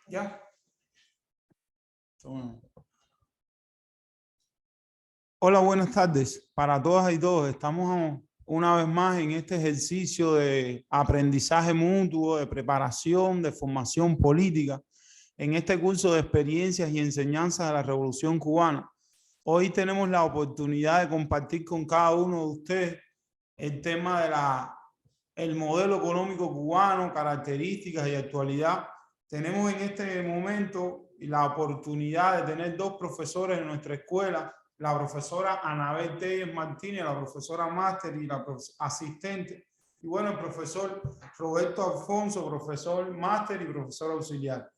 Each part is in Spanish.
Ya. Hola, buenas tardes para todas y todos. Estamos una vez más en este ejercicio de aprendizaje mutuo, de preparación, de formación política, en este curso de experiencias y enseñanzas de la Revolución Cubana. Hoy tenemos la oportunidad de compartir con cada uno de ustedes el tema del modelo económico cubano, características y actualidad. Tenemos en este momento la oportunidad de tener dos profesores en nuestra escuela, la profesora Anabel Telles Martínez, la profesora máster y la asistente, y bueno, el profesor Roberto Alfonso, profesor máster y profesor auxiliar.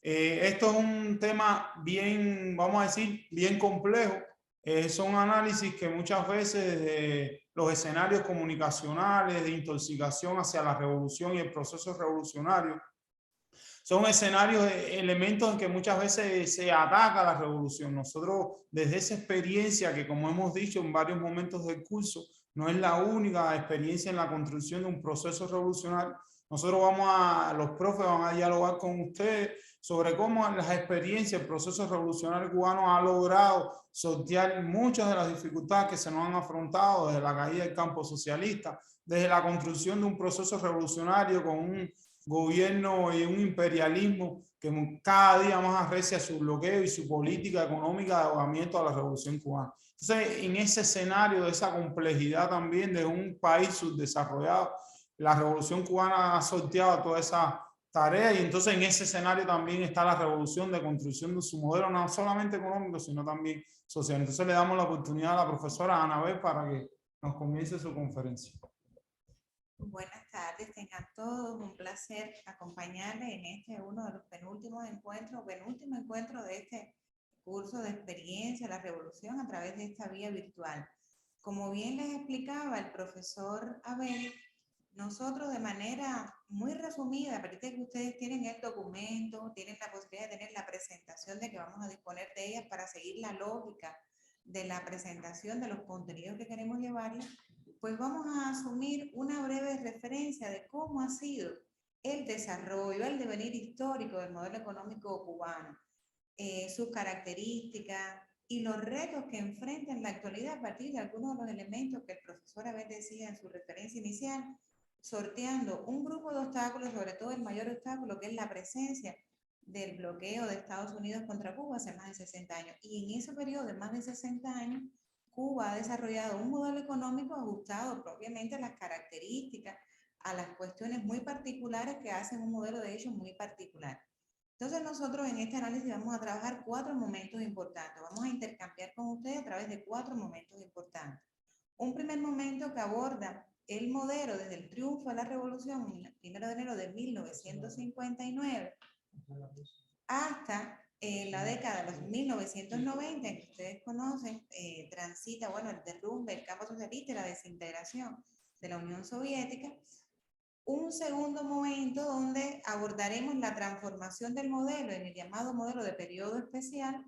Esto es un tema bien, vamos a decir, bien complejo. Son análisis que muchas veces de los escenarios comunicacionales de intoxicación hacia la revolución y el proceso revolucionario son escenarios, elementos en que muchas veces se ataca la revolución. Nosotros, desde esa experiencia que, como hemos dicho en varios momentos del curso, no es la única experiencia en la construcción de un proceso revolucionario, los profes van a dialogar con ustedes sobre cómo las experiencias, el proceso revolucionario cubano ha logrado sortear muchas de las dificultades que se nos han afrontado desde la caída del campo socialista, desde la construcción de un proceso revolucionario con un gobierno y un imperialismo que cada día más arrecia su bloqueo y su política económica de ahogamiento a la revolución cubana. Entonces, en ese escenario de esa complejidad también de un país subdesarrollado, la revolución cubana ha sorteado toda esa tarea y entonces en ese escenario también está la revolución de construcción de su modelo, no solamente económico, sino también social. Entonces le damos la oportunidad a la profesora Anabel para que nos comience su conferencia. Buenas tardes, tengan todos un placer acompañarles en uno de los penúltimo encuentro de este curso de experiencia, la revolución a través de esta vía virtual. Como bien les explicaba el profesor Abel, nosotros de manera muy resumida, a partir de que ustedes tienen el documento, tienen la posibilidad de tener la presentación de que vamos a disponer de ellas para seguir la lógica de la presentación de los contenidos que queremos llevarles, pues vamos a asumir una breve referencia de cómo ha sido el desarrollo, el devenir histórico del modelo económico cubano, sus características y los retos que enfrenta en la actualidad a partir de algunos de los elementos que el profesor Abel decía en su referencia inicial, sorteando un grupo de obstáculos, sobre todo el mayor obstáculo que es la presencia del bloqueo de Estados Unidos contra Cuba hace más de 60 años. Y en ese periodo de más de 60 años, Cuba ha desarrollado un modelo económico ajustado propiamente a las características, a las cuestiones muy particulares que hacen un modelo de ellos muy particular. Entonces nosotros en este análisis vamos a trabajar 4 momentos importantes. Vamos a intercambiar con ustedes a través de 4 momentos importantes. Un primer momento que aborda el modelo desde el triunfo de la revolución, el 1 de enero de 1959, hasta la década de los 1990, que ustedes conocen, transita, bueno, el derrumbe, el campo socialista y la desintegración de la Unión Soviética. Un segundo momento donde abordaremos la transformación del modelo en el llamado modelo de periodo especial.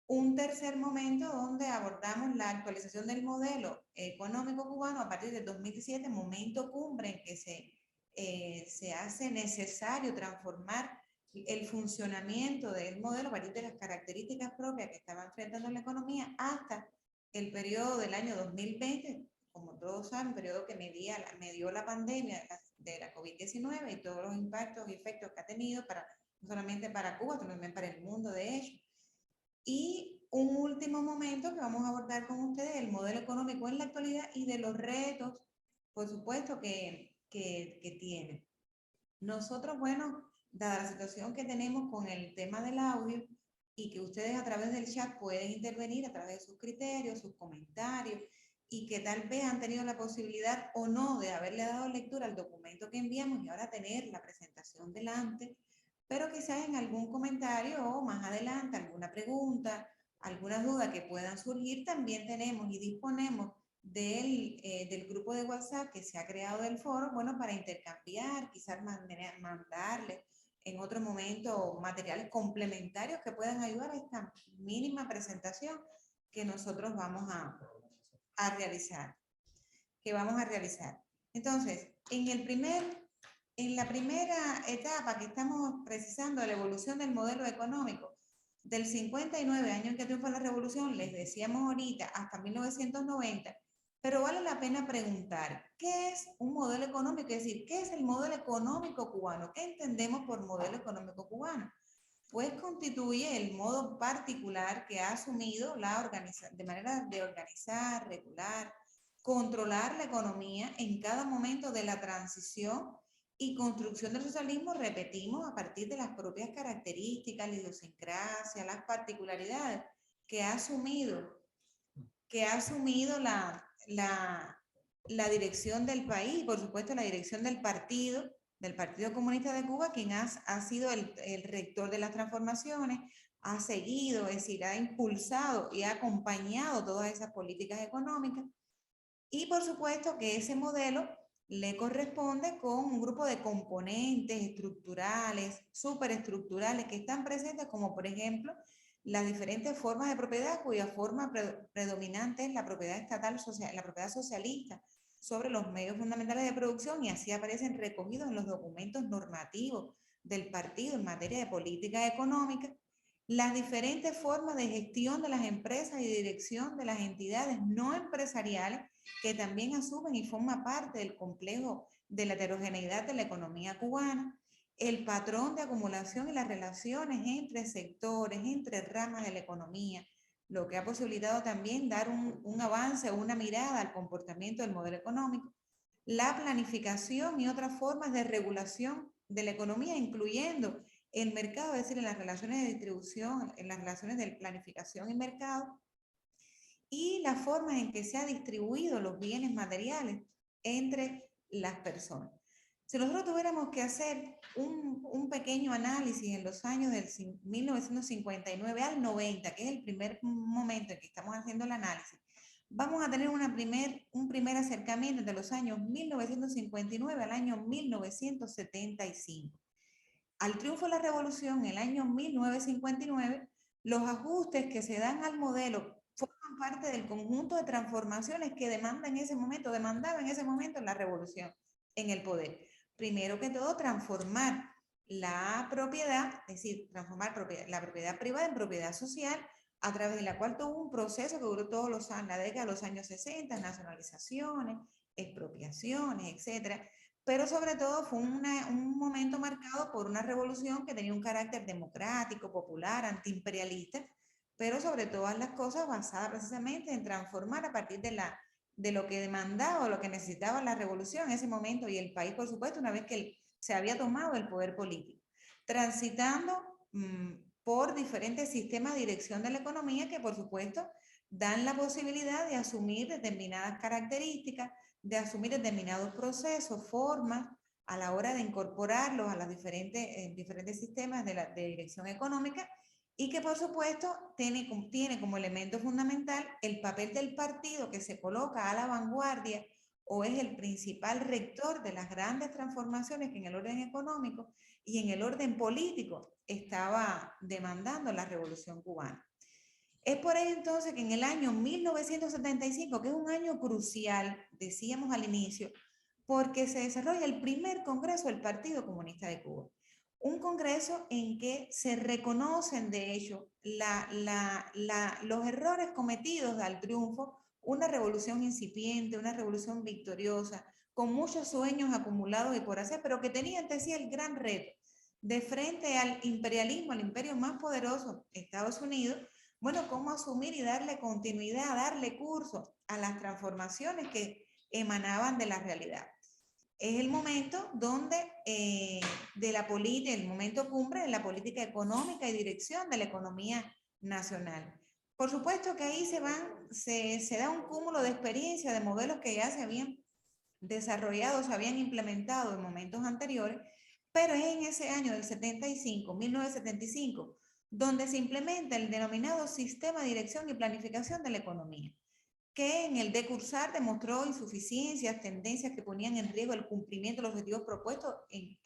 Un tercer momento donde abordamos la actualización del modelo económico cubano a partir del 2017, momento cumbre en que se hace necesario transformar el funcionamiento del modelo a partir de las características propias que estaba enfrentando la economía hasta el periodo del año 2020, como todos saben, periodo que medió la pandemia de la COVID-19 y todos los impactos y efectos que ha tenido no solamente para Cuba, sino también para el mundo de hecho. Y un último momento que vamos a abordar con ustedes, el modelo económico en la actualidad y de los retos, por supuesto, que tiene. Nosotros, bueno, dada la situación que tenemos con el tema del audio y que ustedes a través del chat pueden intervenir a través de sus criterios, sus comentarios, y que tal vez han tenido la posibilidad o no de haberle dado lectura al documento que enviamos y ahora tener la presentación delante, pero quizás en algún comentario o más adelante alguna pregunta, alguna duda que puedan surgir, también tenemos y disponemos del grupo de WhatsApp que se ha creado del foro, bueno, para intercambiar, quizás mandarle en otro momento materiales complementarios que puedan ayudar a esta mínima presentación que nosotros vamos a realizar, Entonces, en la primera etapa que estamos precisando de la evolución del modelo económico, del 59 años en que triunfa la revolución, les decíamos ahorita, hasta 1990, pero vale la pena preguntar, ¿qué es un modelo económico? Es decir, ¿qué es el modelo económico cubano? ¿Qué entendemos por modelo económico cubano? Pues constituye el modo particular que ha asumido de manera de organizar, regular, controlar la economía en cada momento de la transición y construcción del socialismo, repetimos, a partir de las propias características, la idiosincrasia, las particularidades que ha asumido la dirección del país, por supuesto la dirección del Partido Comunista de Cuba, quien ha sido el rector de las transformaciones, ha seguido, es decir, ha impulsado y ha acompañado todas esas políticas económicas. Y por supuesto que ese modelo le corresponde con un grupo de componentes estructurales, superestructurales, que están presentes, como por ejemplo las diferentes formas de propiedad, cuya forma predominante es la propiedad estatal, la propiedad socialista sobre los medios fundamentales de producción, y así aparecen recogidos en los documentos normativos del partido en materia de política económica, las diferentes formas de gestión de las empresas y dirección de las entidades no empresariales que también asumen y forman parte del complejo de la heterogeneidad de la economía cubana, el patrón de acumulación y las relaciones entre sectores, entre ramas de la economía, lo que ha posibilitado también dar un avance o una mirada al comportamiento del modelo económico, la planificación y otras formas de regulación de la economía, incluyendo el mercado, es decir, en las relaciones de distribución, en las relaciones de planificación y mercado, y las formas en que se han distribuido los bienes materiales entre las personas. Si nosotros tuviéramos que hacer un pequeño análisis en los años del 1959 al 90, que es el primer momento en que estamos haciendo el análisis, vamos a tener un primer acercamiento de los años 1959 al año 1975. Al triunfo de la revolución, en el año 1959, los ajustes que se dan al modelo forman parte del conjunto de transformaciones que demandaba en ese momento la revolución en el poder. Primero que todo, transformar la propiedad, es decir, transformar la propiedad privada en propiedad social, a través de la cual tuvo un proceso que duró todos los años, la década de los años 60, nacionalizaciones, expropiaciones, etcétera. Pero sobre todo fue un momento marcado por una revolución que tenía un carácter democrático, popular, antiimperialista, pero sobre todas las cosas basada precisamente en transformar a partir de lo que demandaba o lo que necesitaba la revolución en ese momento y el país, por supuesto, una vez que se había tomado el poder político, transitando por diferentes sistemas de dirección de la economía que, por supuesto, dan la posibilidad de asumir determinadas características, de asumir determinados procesos, formas, a la hora de incorporarlos a los diferentes sistemas de dirección económica, y que por supuesto tiene como elemento fundamental el papel del partido, que se coloca a la vanguardia o es el principal rector de las grandes transformaciones que en el orden económico y en el orden político estaba demandando la revolución cubana. Es por ello entonces que en el año 1975, que es un año crucial, decíamos al inicio, porque se desarrolla el primer congreso del Partido Comunista de Cuba. Un congreso en que se reconocen, de hecho, los errores cometidos al triunfo, una revolución incipiente, una revolución victoriosa, con muchos sueños acumulados y por hacer, pero que tenía ante sí el gran reto de frente al imperialismo, al imperio más poderoso, Estados Unidos. Bueno, cómo asumir y darle continuidad, darle curso a las transformaciones que emanaban de la realidad. Es el momento donde el momento cumbre de la política económica y dirección de la economía nacional. Por supuesto que ahí se da un cúmulo de experiencia, de modelos que ya se habían desarrollado, se habían implementado en momentos anteriores, pero es en ese año del 1975, donde se implementa el denominado Sistema de Dirección y Planificación de la Economía. que en el decursar demostró insuficiencias, tendencias que ponían en riesgo el cumplimiento de los objetivos propuestos en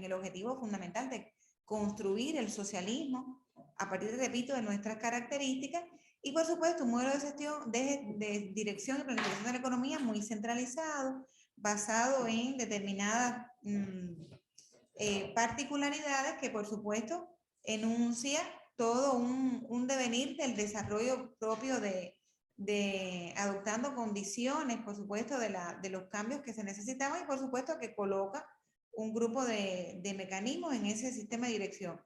el objetivo fundamental de construir el socialismo a partir, repito, de nuestras características, y por supuesto un modelo de gestión, de dirección y planificación de la economía muy centralizado, basado en determinadas particularidades que por supuesto enuncia todo un devenir del desarrollo propio de adoptando condiciones, por supuesto, de los cambios que se necesitaban y por supuesto que coloca un grupo de mecanismos en ese sistema de dirección.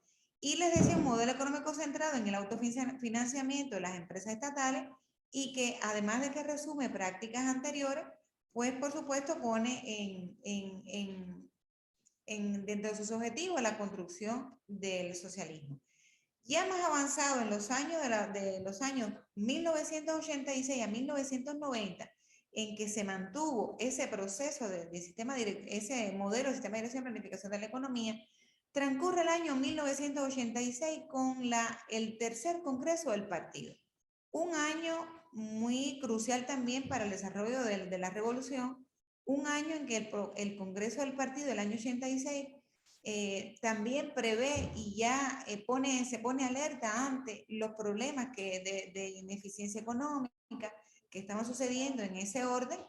Y les decía, un modelo económico centrado en el autofinanciamiento de las empresas estatales y que además de que resume prácticas anteriores, pues por supuesto pone dentro de sus objetivos la construcción del socialismo. Ya más avanzado en los años de los años 1986 a 1990, en que se mantuvo ese proceso ese modelo de sistema de dirección y planificación de la economía, transcurre el año 1986 con el tercer congreso del partido. Un año muy crucial también para el desarrollo de la revolución, un año en que el congreso del partido del año 86 también prevé y ya se pone alerta ante los problemas de ineficiencia económica que estaban sucediendo en ese orden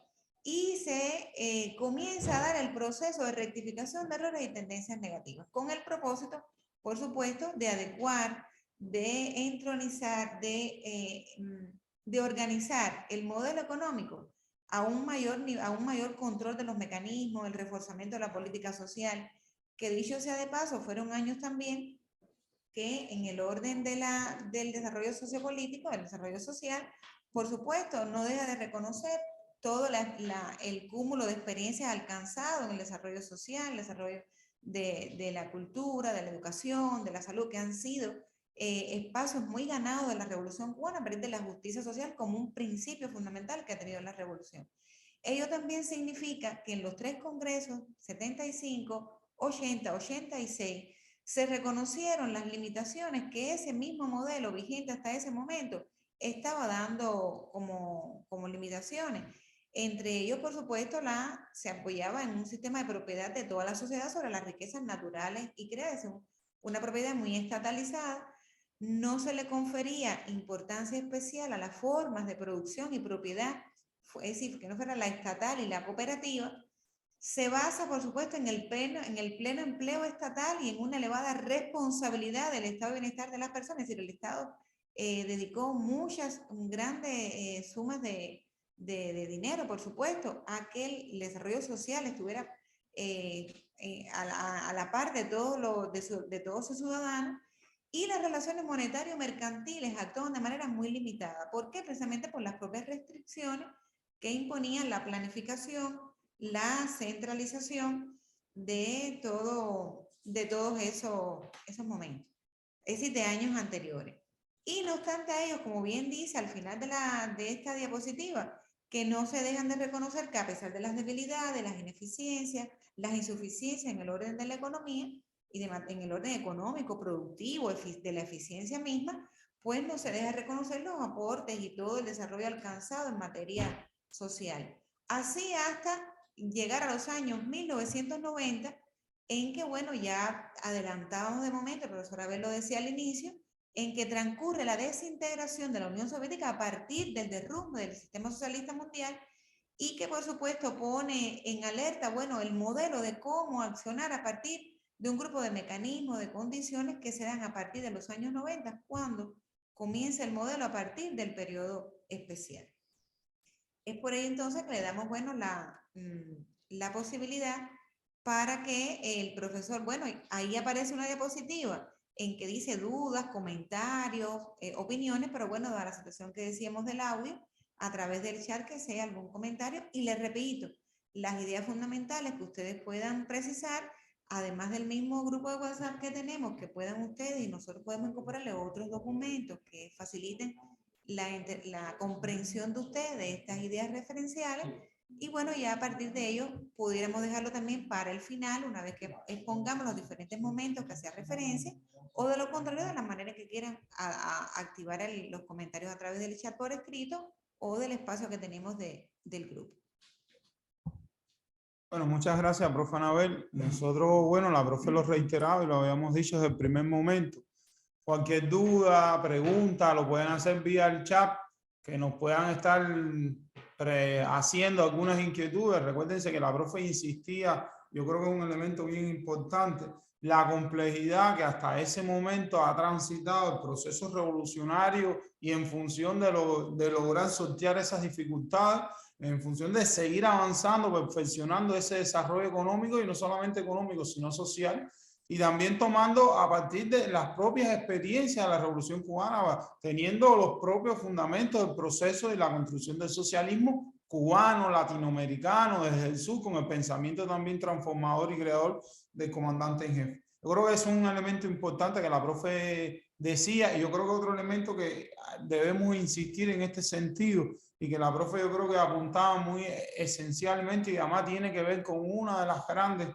y se comienza a dar el proceso de rectificación de errores y tendencias negativas, con el propósito, por supuesto, de adecuar, de entronizar, de organizar el modelo económico a un mayor control de los mecanismos, el reforzamiento de la política social, que dicho sea de paso, fueron años también que en el orden del desarrollo sociopolítico, del desarrollo social, por supuesto, no deja de reconocer todo el cúmulo de experiencias alcanzado en el desarrollo social, el desarrollo de la cultura, de la educación, de la salud, que han sido espacios muy ganados de la Revolución Cubana, a partir de la justicia social como un principio fundamental que ha tenido la revolución. Ello también significa que en los tres congresos, 75, 80, 86, se reconocieron las limitaciones que ese mismo modelo vigente hasta ese momento estaba dando como limitaciones. Entre ellos, por supuesto, se apoyaba en un sistema de propiedad de toda la sociedad sobre las riquezas naturales y creadas, una propiedad muy estatalizada. No se le confería importancia especial a las formas de producción y propiedad, es decir, que no fuera la estatal y la cooperativa. Se basa, por supuesto, en el pleno empleo estatal y en una elevada responsabilidad del estado de bienestar de las personas. Es decir, el Estado dedicó muchas grandes sumas de dinero, por supuesto, a que el desarrollo social estuviera a la par de todos sus ciudadanos, y las relaciones monetario-mercantiles actuaban de manera muy limitada. ¿Por qué? Precisamente por las propias restricciones que imponían la planificación, la centralización de todos esos momentos, es decir, de años anteriores. Y no obstante a ellos, como bien dice al final de esta diapositiva, que no se dejan de reconocer que a pesar de las debilidades, las ineficiencias, las insuficiencias en el orden de la economía y en el orden económico, productivo, de la eficiencia misma, pues no se deja de reconocer los aportes y todo el desarrollo alcanzado en materia social. Así hasta llegar a los años 1990, en que, bueno, ya adelantábamos de momento, el profesor Abel lo decía al inicio, en que transcurre la desintegración de la Unión Soviética a partir del derrumbe del sistema socialista mundial y que, por supuesto, pone en alerta, bueno, el modelo de cómo accionar a partir de un grupo de mecanismos, de condiciones que se dan a partir de los años 90, cuando comienza el modelo a partir del periodo especial. Es por ello entonces que le damos, bueno, la posibilidad para que el profesor, bueno, ahí aparece una diapositiva en que dice dudas, comentarios, opiniones, pero bueno, dada la situación que decíamos del audio, a través del chat que sea algún comentario, y les repito, las ideas fundamentales que ustedes puedan precisar, además del mismo grupo de WhatsApp que tenemos, que puedan ustedes y nosotros podemos incorporarle otros documentos que faciliten la comprensión de ustedes de estas ideas referenciales, y bueno, ya a partir de ello pudiéramos dejarlo también para el final, una vez que expongamos los diferentes momentos que hacía referencia, o de lo contrario, de la manera que quieran activar los comentarios a través del chat por escrito, o del espacio que tenemos del grupo. Bueno, muchas gracias, profe Anabel. Nosotros, bueno, la profe lo reiteraba y lo habíamos dicho desde el primer momento. Cualquier duda, pregunta, lo pueden hacer vía el chat, que nos puedan estar haciendo algunas inquietudes. Recuérdense que la profe insistía, yo creo que es un elemento bien importante, la complejidad que hasta ese momento ha transitado el proceso revolucionario y en función de lograr sortear esas dificultades, en función de seguir avanzando, perfeccionando ese desarrollo económico y no solamente económico, sino social, y también tomando a partir de las propias experiencias de la Revolución Cubana, teniendo los propios fundamentos del proceso de la construcción del socialismo cubano, latinoamericano, desde el sur, con el pensamiento también transformador y creador del comandante en jefe. Yo creo que es un elemento importante que la profe decía, y yo creo que otro elemento que debemos insistir en este sentido, y que la profe yo creo que apuntaba muy esencialmente, y además tiene que ver con una de las grandes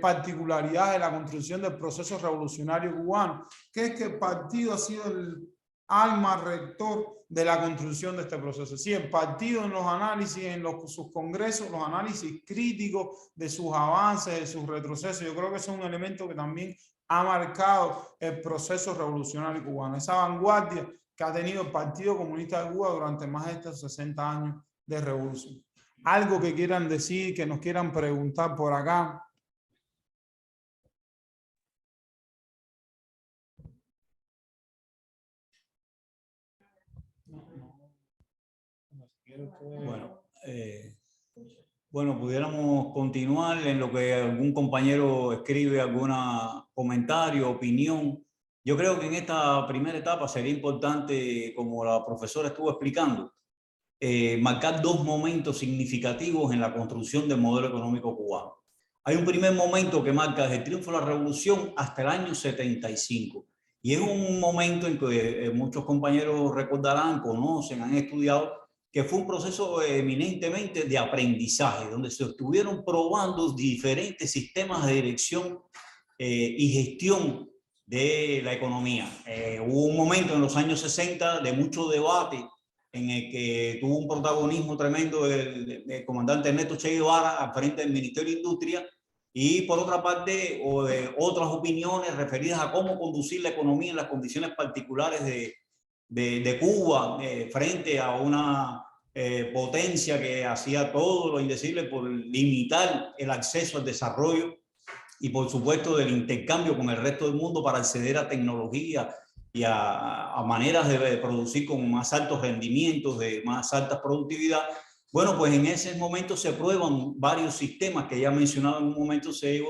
particularidades de la construcción del proceso revolucionario cubano, que es que el partido ha sido el alma rector de la construcción de este proceso. Sí, el partido en los análisis, en sus congresos, los análisis críticos de sus avances, de sus retrocesos, yo creo que eso es un elemento que también ha marcado el proceso revolucionario cubano, esa vanguardia que ha tenido el Partido Comunista de Cuba durante más de estos 60 años de revolución. Algo que quieran decir, que nos quieran preguntar por acá. Bueno, pudiéramos continuar en lo que algún compañero escribe, algún comentario, opinión. Yo creo que en esta primera etapa sería importante, como la profesora estuvo explicando, marcar dos momentos significativos en la construcción del modelo económico cubano. Hay un primer momento que marca desde el triunfo de la revolución hasta el año 75. Y es un momento en que muchos compañeros recordarán, conocen, han estudiado, que fue un proceso eminentemente de aprendizaje, donde se estuvieron probando diferentes sistemas de dirección y gestión de la economía. Hubo un momento en los años 60 de mucho debate en el que tuvo un protagonismo tremendo el comandante Ernesto Che Guevara al frente del Ministerio de Industria, y por otra parte otras opiniones referidas a cómo conducir la economía en las condiciones particulares de Cuba frente a una potencia que hacía todo lo indecible por limitar el acceso al desarrollo y por supuesto del intercambio con el resto del mundo para acceder a tecnología y a maneras de producir con más altos rendimientos, de más alta productividad. Bueno, pues en ese momento se prueban varios sistemas que ya he mencionado en un momento, se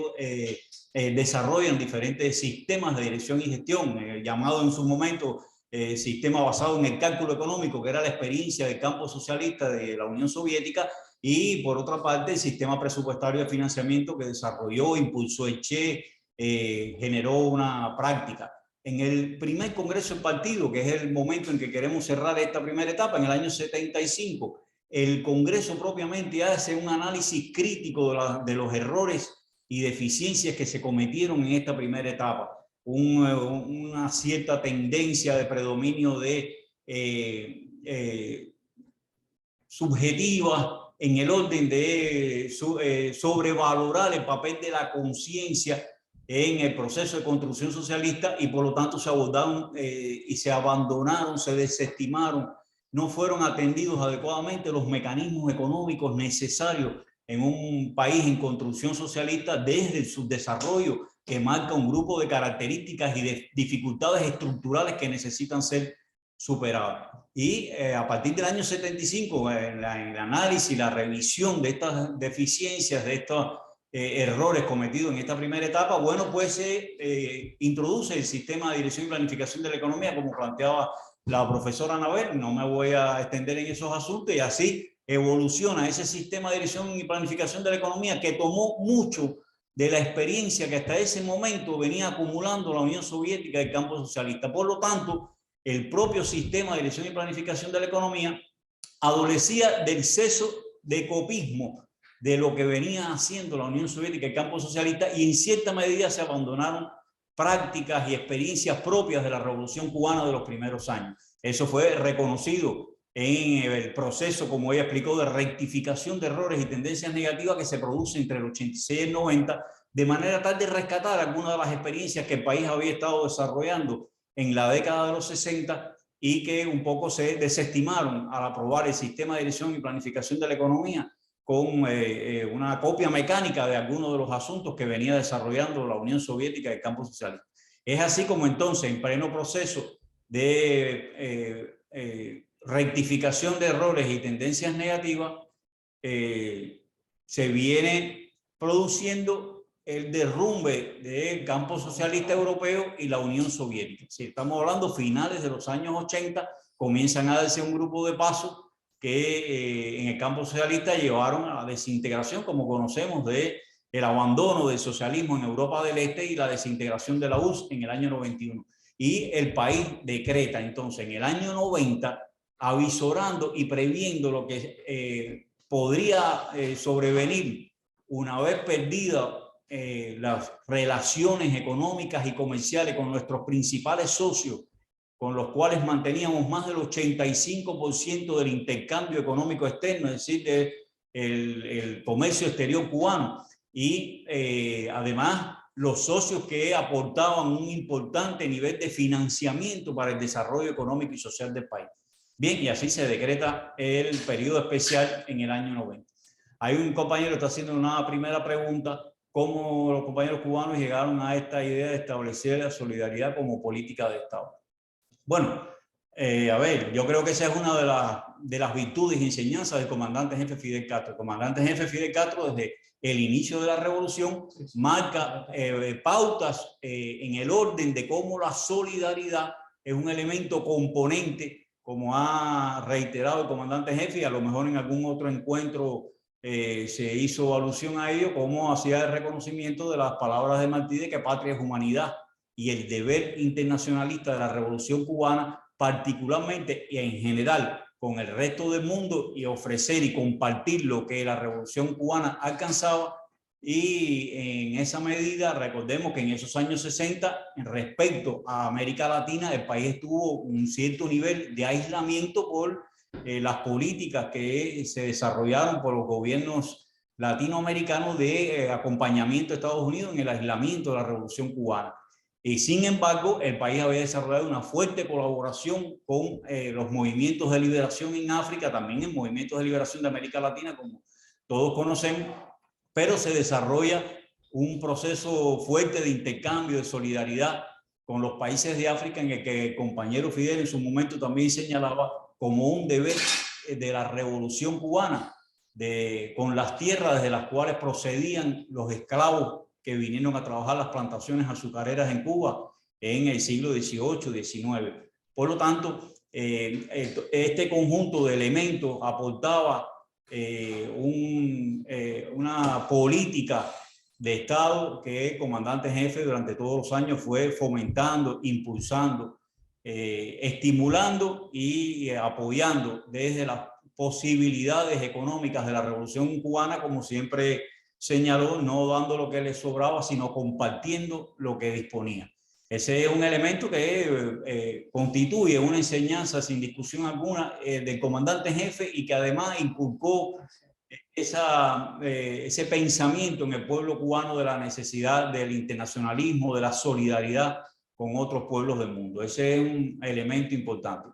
desarrollan diferentes sistemas de dirección y gestión, llamado en su momento sistema basado en el cálculo económico, que era la experiencia del campo socialista de la Unión Soviética, y por otra parte el sistema presupuestario de financiamiento que desarrolló, impulsó el Che, generó una práctica. En el primer congreso del partido, que es el momento en que queremos cerrar esta primera etapa, en el año 75, el Congreso propiamente hace un análisis crítico de los errores y deficiencias que se cometieron en esta primera etapa. Una cierta tendencia de predominio de subjetiva en el orden de sobrevalorar el papel de la conciencia en el proceso de construcción socialista, y por lo tanto se abordaron y se abandonaron, se desestimaron, no fueron atendidos adecuadamente los mecanismos económicos necesarios en un país en construcción socialista desde el subdesarrollo, que marca un grupo de características y de dificultades estructurales que necesitan ser superadas. Y a partir del año 75, en el análisis, la revisión de estas deficiencias, de estos errores cometidos en esta primera etapa, bueno, pues se introduce el sistema de dirección y planificación de la economía, como planteaba la profesora Anabel. No me voy a extender en esos asuntos, y así evoluciona ese sistema de dirección y planificación de la economía, que tomó mucho de la experiencia que hasta ese momento venía acumulando la Unión Soviética del campo socialista. Por lo tanto, el propio sistema de dirección y planificación de la economía adolecía del exceso de copismo de lo que venía haciendo la Unión Soviética, el campo socialista, y en cierta medida se abandonaron prácticas y experiencias propias de la Revolución Cubana de los primeros años. Eso fue reconocido en el proceso, como ella explicó, de rectificación de errores y tendencias negativas que se produce entre el 86 y el 90, de manera tal de rescatar algunas de las experiencias que el país había estado desarrollando en la década de los 60 y que un poco se desestimaron al aprobar el sistema de dirección y planificación de la economía con una copia mecánica de algunos de los asuntos que venía desarrollando la Unión Soviética del campo socialista. Es así como entonces, en pleno proceso de rectificación de errores y tendencias negativas, se viene produciendo el derrumbe del campo socialista europeo y la Unión Soviética. Si estamos hablando finales de los años 80, comienzan a darse un grupo de pasos que en el campo socialista llevaron a la desintegración, como conocemos, del abandono del socialismo en Europa del Este y la desintegración de la URSS en el año 91. Y el país decreta entonces en el año 90, avisorando y previendo lo que podría sobrevenir una vez perdida las relaciones económicas y comerciales con nuestros principales socios, con los cuales manteníamos más del 85% del intercambio económico externo, es decir, el comercio exterior cubano, y además los socios que aportaban un importante nivel de financiamiento para el desarrollo económico y social del país. Bien, y así se decreta el periodo especial en el año 90. Hay un compañero que está haciendo una primera pregunta: ¿cómo los compañeros cubanos llegaron a esta idea de establecer la solidaridad como política de Estado? Bueno, a ver, yo creo que esa es una de las virtudes y enseñanzas del comandante jefe Fidel Castro. El comandante jefe Fidel Castro, desde el inicio de la revolución, marca pautas en el orden de cómo la solidaridad es un elemento componente, como ha reiterado el comandante jefe, y a lo mejor en algún otro encuentro se hizo alusión a ello, como hacía el reconocimiento de las palabras de Martí de que patria es humanidad, y el deber internacionalista de la Revolución Cubana, particularmente y en general con el resto del mundo, y ofrecer y compartir lo que la Revolución Cubana alcanzaba. Y en esa medida, recordemos que en esos años 60, respecto a América Latina, el país tuvo un cierto nivel de aislamiento por las políticas que se desarrollaron por los gobiernos latinoamericanos de acompañamiento de Estados Unidos en el aislamiento de la Revolución Cubana. Y sin embargo, el país había desarrollado una fuerte colaboración con los movimientos de liberación en África, también en movimientos de liberación de América Latina, como todos conocemos, pero se desarrolla un proceso fuerte de intercambio, de solidaridad con los países de África, en el que el compañero Fidel en su momento también señalaba como un deber de la Revolución Cubana, con las tierras de las cuales procedían los esclavos que vinieron a trabajar las plantaciones azucareras en Cuba en el siglo XVIII, XIX. Por lo tanto, este conjunto de elementos aportaba una política de Estado que el comandante jefe durante todos los años fue fomentando, impulsando, estimulando y apoyando desde las posibilidades económicas de la Revolución Cubana, como siempre señaló, no dando lo que le sobraba, sino compartiendo lo que disponía. Ese es un elemento que constituye una enseñanza sin discusión alguna del comandante jefe, y que además inculcó ese pensamiento en el pueblo cubano de la necesidad del internacionalismo, de la solidaridad con otros pueblos del mundo. Ese es un elemento importante.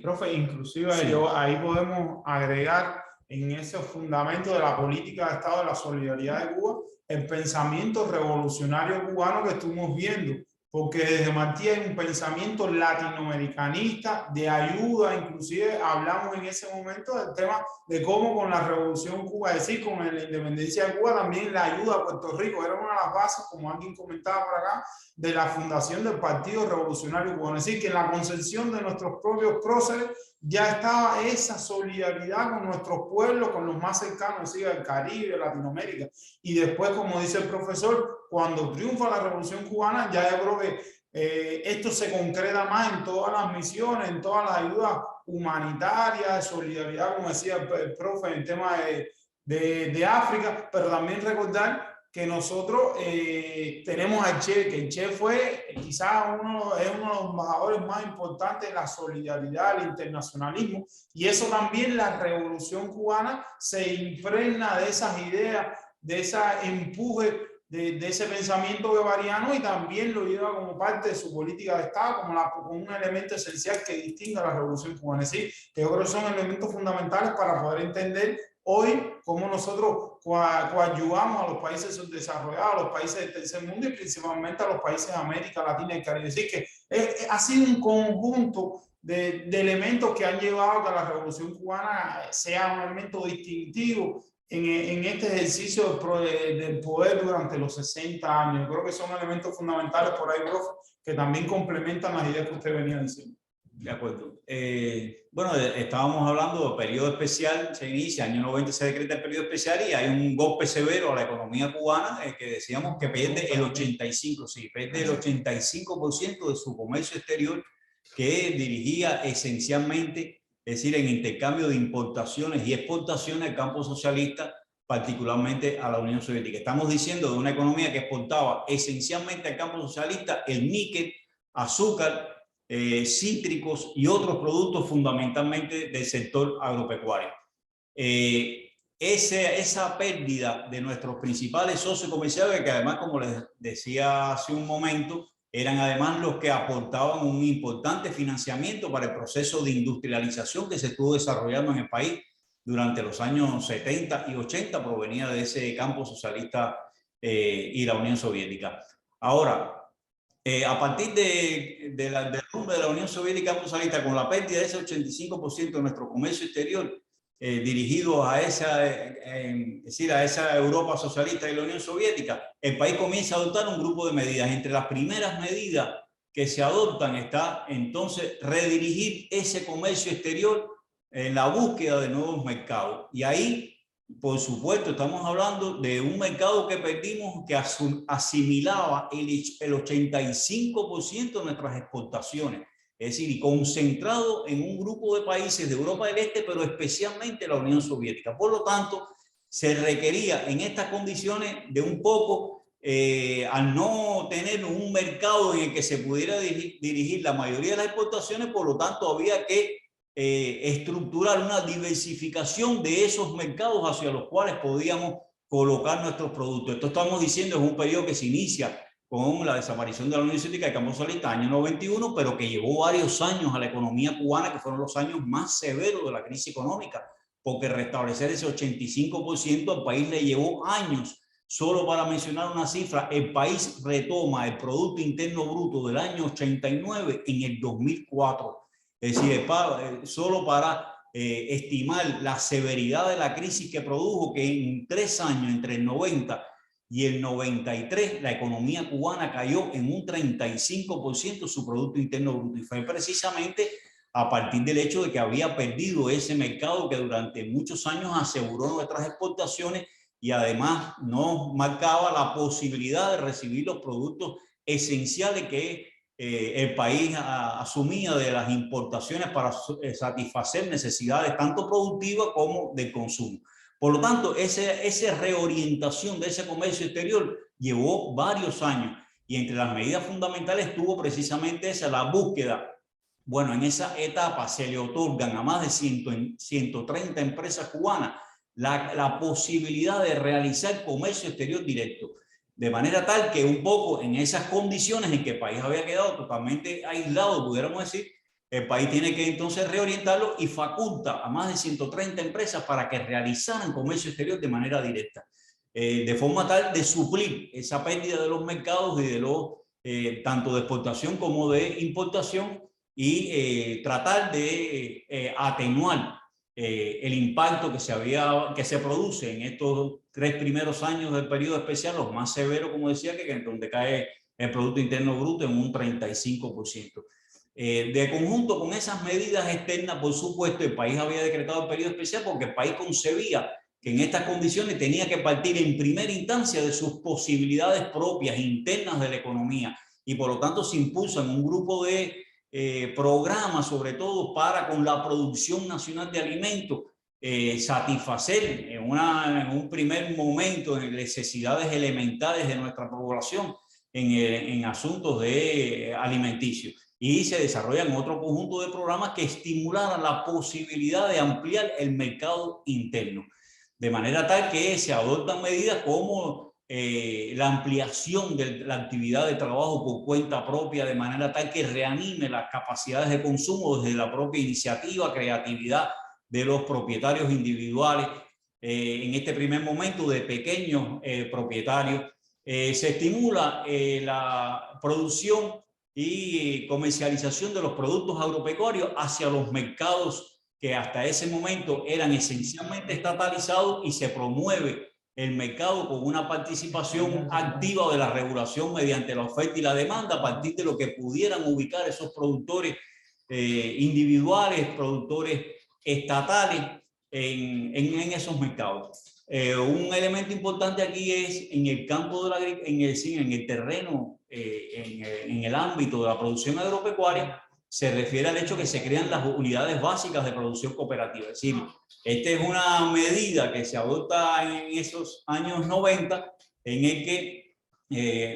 Profe, inclusive sí. ahí podemos agregar en ese fundamento de la política de Estado de la solidaridad de Cuba el pensamiento revolucionario cubano que estuvimos viendo, porque desde Martí hay un pensamiento latinoamericanista de ayuda. Inclusive hablamos en ese momento del tema de cómo con la Revolución Cuba, es decir, con la independencia de Cuba, también la ayuda a Puerto Rico era una de las bases, como alguien comentaba por acá, de la fundación del Partido Revolucionario Cubano. Es decir, que en la concepción de nuestros propios próceres ya estaba esa solidaridad con nuestros pueblos, con los más cercanos, ¿sí?, del Caribe, Latinoamérica. Y después, como dice el profesor, cuando triunfa la Revolución Cubana, ya yo creo que esto se concreta más en todas las misiones, en todas las ayudas humanitarias, de solidaridad, como decía el profe, en el tema de África, pero también recordar que nosotros tenemos al Che, que el Che fue quizás uno de los embajadores más importantes de la solidaridad, el internacionalismo, y eso también la Revolución Cubana se impregna de esas ideas, de ese empuje, de ese pensamiento guevariano, y también lo lleva como parte de su política de Estado, como un elemento esencial que distingue a la Revolución Cubana. Es decir, que yo creo que son elementos fundamentales para poder entender hoy cómo nosotros coadyuvamos a los países subdesarrollados, a los países del tercer mundo y principalmente a los países de América Latina y el Caribe. Es decir, que ha sido un conjunto de elementos que han llevado a que la Revolución Cubana sea un elemento distintivo en este ejercicio del poder durante los 60 años. Creo que son elementos fundamentales por ahí, profe, que también complementan las ideas que usted venía diciendo. De acuerdo. Bueno, estábamos hablando de periodo especial, se inicia, año 90 se decreta el periodo especial y hay un golpe severo a la economía cubana que decíamos que pierde el 85% de su comercio exterior, que dirigía esencialmente, es decir, en intercambio de importaciones y exportaciones al campo socialista, particularmente a la Unión Soviética. Estamos diciendo de una economía que exportaba esencialmente al campo socialista el níquel, azúcar, cítricos y otros productos fundamentalmente del sector agropecuario. Esa pérdida de nuestros principales socios comerciales, que además, como les decía hace un momento, eran además los que aportaban un importante financiamiento para el proceso de industrialización que se estuvo desarrollando en el país durante los años 70 y 80, provenía de ese campo socialista y la Unión Soviética. Ahora, a partir del derrumbe de la Unión Soviética socialista, con la pérdida de ese 85% de nuestro comercio exterior dirigido a esa Europa socialista y la Unión Soviética, el país comienza a adoptar un grupo de medidas. Entre las primeras medidas que se adoptan está entonces redirigir ese comercio exterior en la búsqueda de nuevos mercados. Y ahí, por supuesto, estamos hablando de un mercado que perdimos, que asimilaba el 85% de nuestras exportaciones, es decir, y concentrado en un grupo de países de Europa del Este, pero especialmente la Unión Soviética. Por lo tanto, se requería en estas condiciones de un poco, al no tener un mercado en el que se pudiera dirigir la mayoría de las exportaciones, por lo tanto, había que estructurar una diversificación de esos mercados hacia los cuales podíamos colocar nuestros productos. Esto estamos diciendo es un periodo que se inicia con la desaparición de la Unión Soviética de campo socialista, año 91, pero que llevó varios años a la economía cubana, que fueron los años más severos de la crisis económica, porque restablecer ese 85% al país le llevó años. Solo para mencionar una cifra, el país retoma el Producto Interno Bruto del año 89 en el 2004. Es decir, solo para estimar la severidad de la crisis que produjo, que en 3 años, entre el 90 y el 93, la economía cubana cayó en un 35% su Producto Interno Bruto. Y fue precisamente a partir del hecho de que había perdido ese mercado que durante muchos años aseguró nuestras exportaciones y además nos marcaba la posibilidad de recibir los productos esenciales que el país asumía de las importaciones para satisfacer necesidades tanto productivas como de consumo. Por lo tanto, esa reorientación de ese comercio exterior llevó varios años y entre las medidas fundamentales estuvo precisamente esa, la búsqueda. Bueno, en esa etapa se le otorgan a más de 130 empresas cubanas la posibilidad de realizar comercio exterior directo. De manera tal que un poco en esas condiciones en que el país había quedado totalmente aislado, pudiéramos decir, el país tiene que entonces reorientarlo y faculta a más de 130 empresas para que realizaran comercio exterior de manera directa, de forma tal de suplir esa pérdida de los mercados y de los tanto de exportación como de importación y tratar de atenuar el impacto que se produce en estos 3 primeros años del periodo especial, los más severos, como decía, que en donde cae el Producto Interno Bruto en un 35%. De conjunto con esas medidas externas, por supuesto, el país había decretado el periodo especial porque el país concebía que en estas condiciones tenía que partir en primera instancia de sus posibilidades propias, internas de la economía, y por lo tanto se impulsan un grupo de programas, sobre todo para con la producción nacional de alimentos, satisfacer en un primer momento en necesidades elementales de nuestra población en asuntos de alimenticios. Y se desarrollan otro conjunto de programas que estimularan la posibilidad de ampliar el mercado interno, de manera tal que se adoptan medidas como la ampliación de la actividad de trabajo por cuenta propia, de manera tal que reanime las capacidades de consumo desde la propia iniciativa, creatividad de los propietarios individuales, en este primer momento de pequeños propietarios. Se estimula la producción y comercialización de los productos agropecuarios hacia los mercados que hasta ese momento eran esencialmente estatalizados, y se promueve el mercado con una participación activa de la regulación mediante la oferta y la demanda a partir de lo que pudieran ubicar esos productores individuales, productores estatales en esos mercados. Un elemento importante aquí es en el campo de la en el terreno, en el ámbito de la producción agropecuaria, se refiere al hecho que se crean las unidades básicas de producción cooperativa. Es decir, esta es una medida que se adopta en esos años 90, en el que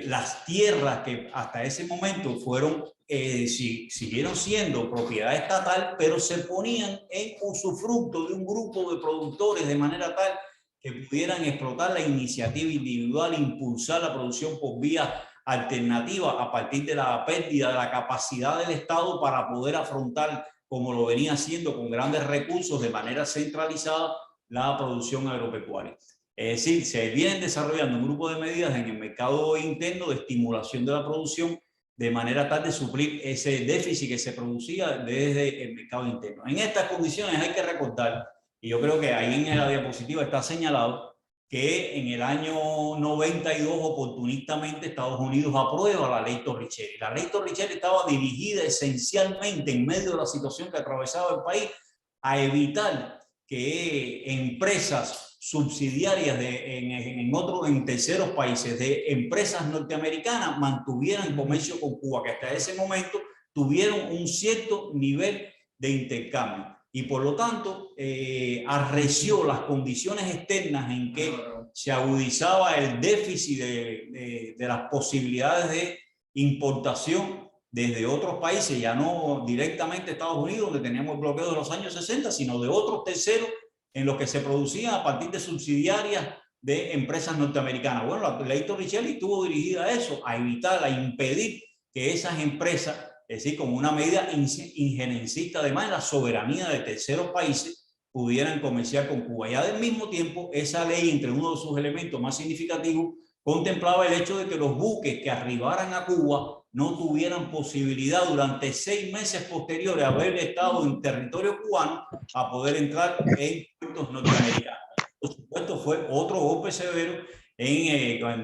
las tierras que hasta ese momento fueron, siguieron siendo propiedad estatal, pero se ponían en usufructo de un grupo de productores de manera tal que pudieran explotar la iniciativa individual, impulsar la producción por vía alternativa a partir de la pérdida de la capacidad del Estado para poder afrontar, como lo venía haciendo con grandes recursos de manera centralizada, la producción agropecuaria. Es decir, se vienen desarrollando un grupo de medidas en el mercado interno de estimulación de la producción de manera tal de suplir ese déficit que se producía desde el mercado interno. En estas condiciones hay que recordar, y yo creo que ahí en la diapositiva está señalado, que en el año 92 oportunistamente Estados Unidos aprueba la ley Torricelli. La ley Torricelli estaba dirigida esencialmente, en medio de la situación que atravesaba el país, a evitar que empresas subsidiarias en terceros países de empresas norteamericanas mantuvieran comercio con Cuba, que hasta ese momento tuvieron un cierto nivel de intercambio. Y por lo tanto arreció las condiciones externas en que se agudizaba el déficit de las posibilidades de importación desde otros países, ya no directamente Estados Unidos, donde teníamos el bloqueo de los años 60, sino de otros terceros en los que se producían a partir de subsidiarias de empresas norteamericanas. Bueno, la ley Torricelli estuvo dirigida a eso, a evitar, a impedir que esas empresas, es decir, como una medida injerencista además en la soberanía de terceros países, pudieran comerciar con Cuba. Y al mismo tiempo, esa ley, entre uno de sus elementos más significativos, contemplaba el hecho de que los buques que arribaran a Cuba no tuvieran posibilidad durante 6 meses posteriores a haber estado en territorio cubano a poder entrar en puertos norteamericanos. Por supuesto, fue otro golpe severo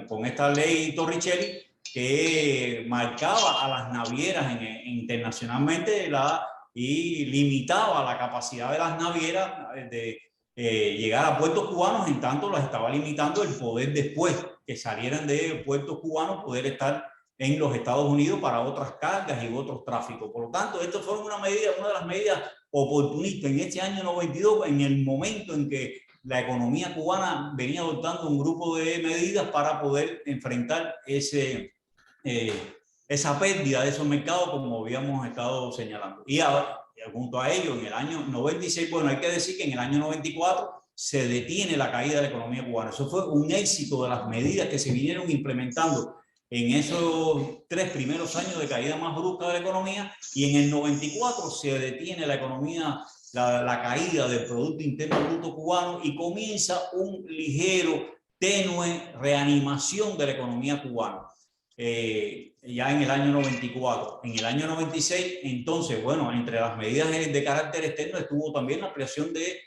con esta ley Torricelli, que marcaba a las navieras internacionalmente y limitaba la capacidad de las navieras de llegar a puertos cubanos, en tanto las estaba limitando el poder después que salieran de puertos cubanos poder estar en los Estados Unidos para otras cargas y otros tráficos. Por lo tanto, esto fue una de las medidas oportunistas en este año 92, en el momento en que la economía cubana venía adoptando un grupo de medidas para poder enfrentar esa pérdida de esos mercados, como habíamos estado señalando. Y ahora, junto a ello, en el año 96, bueno, hay que decir que en el año 94 se detiene la caída de la economía cubana. Eso fue un éxito de las medidas que se vinieron implementando en esos 3 primeros años de caída más brusca de la economía, y en el 94 se detiene la economía, la caída del Producto Interno Bruto cubano, y comienza un ligero, tenue reanimación de la economía cubana. Ya en el año 94. En el año 96, entonces, bueno, entre las medidas de carácter externo estuvo también la ampliación de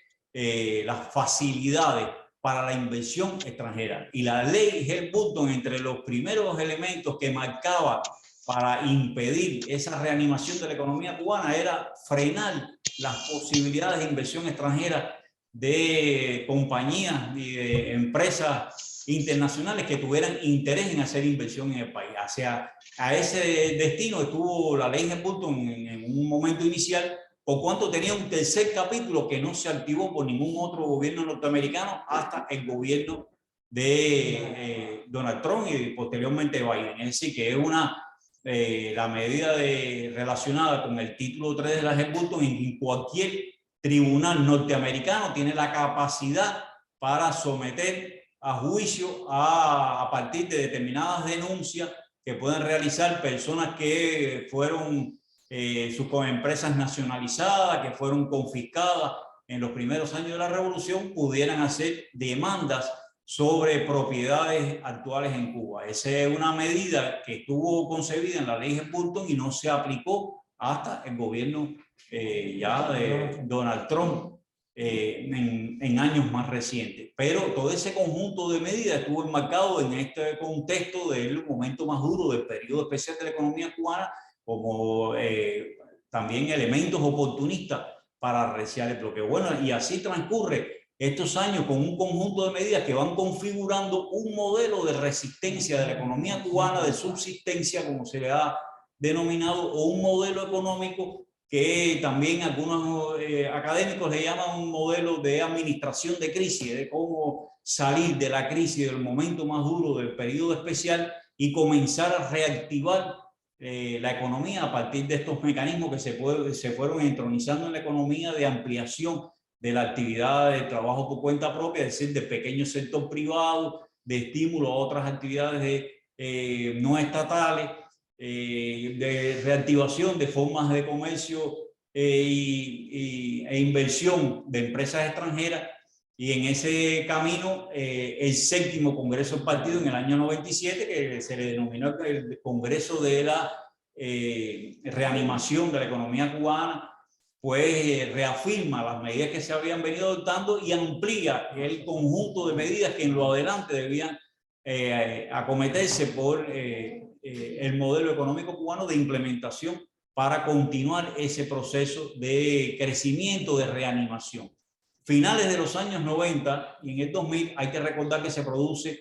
las facilidades para la inversión extranjera. Y la ley Helms-Burton, entre los primeros elementos que marcaba para impedir esa reanimación de la economía cubana, era frenar las posibilidades de inversión extranjera de compañías y de empresas internacionales que tuvieran interés en hacer inversión en el país. A ese destino estuvo la ley Helms-Burton en un momento inicial, o cuánto tenía un tercer capítulo que no se activó por ningún otro gobierno norteamericano hasta el gobierno de Donald Trump y posteriormente Biden. Es decir, que es la medida relacionada con el título 3 de la Helms-Burton en cualquier tribunal norteamericano tiene la capacidad para someter a juicio a partir de determinadas denuncias que pueden realizar personas que fueron sus empresas nacionalizadas, que fueron confiscadas en los primeros años de la revolución, pudieran hacer demandas sobre propiedades actuales en Cuba. Esa es una medida que estuvo concebida en la ley Helms-Burton y no se aplicó hasta el gobierno ya de Donald Trump en años más recientes. Pero todo ese conjunto de medidas estuvo enmarcado en este contexto del momento más duro del periodo especial de la economía cubana, como también elementos oportunistas para arreciar el bloqueo. Bueno, y así transcurre estos años con un conjunto de medidas que van configurando un modelo de resistencia de la economía cubana, de subsistencia, como se le ha denominado, o un modelo económico que también algunos académicos le llaman un modelo de administración de crisis, de cómo salir de la crisis del momento más duro del periodo especial y comenzar a reactivar la economía a partir de estos mecanismos que se fueron entronizando en la economía de ampliación de la actividad de trabajo por cuenta propia, es decir, de pequeño sector privado, de estímulo a otras actividades no estatales, de reactivación de formas de comercio e inversión de empresas extranjeras. Y en ese camino, el séptimo Congreso del Partido en el año 97, que se le denominó el Congreso de la Reanimación de la Economía Cubana, pues reafirma las medidas que se habían venido adoptando y amplía el conjunto de medidas que en lo adelante debían acometerse por el modelo económico cubano de implementación para continuar ese proceso de crecimiento, de reanimación. Finales de los años 90 y en el 2000 hay que recordar que se produce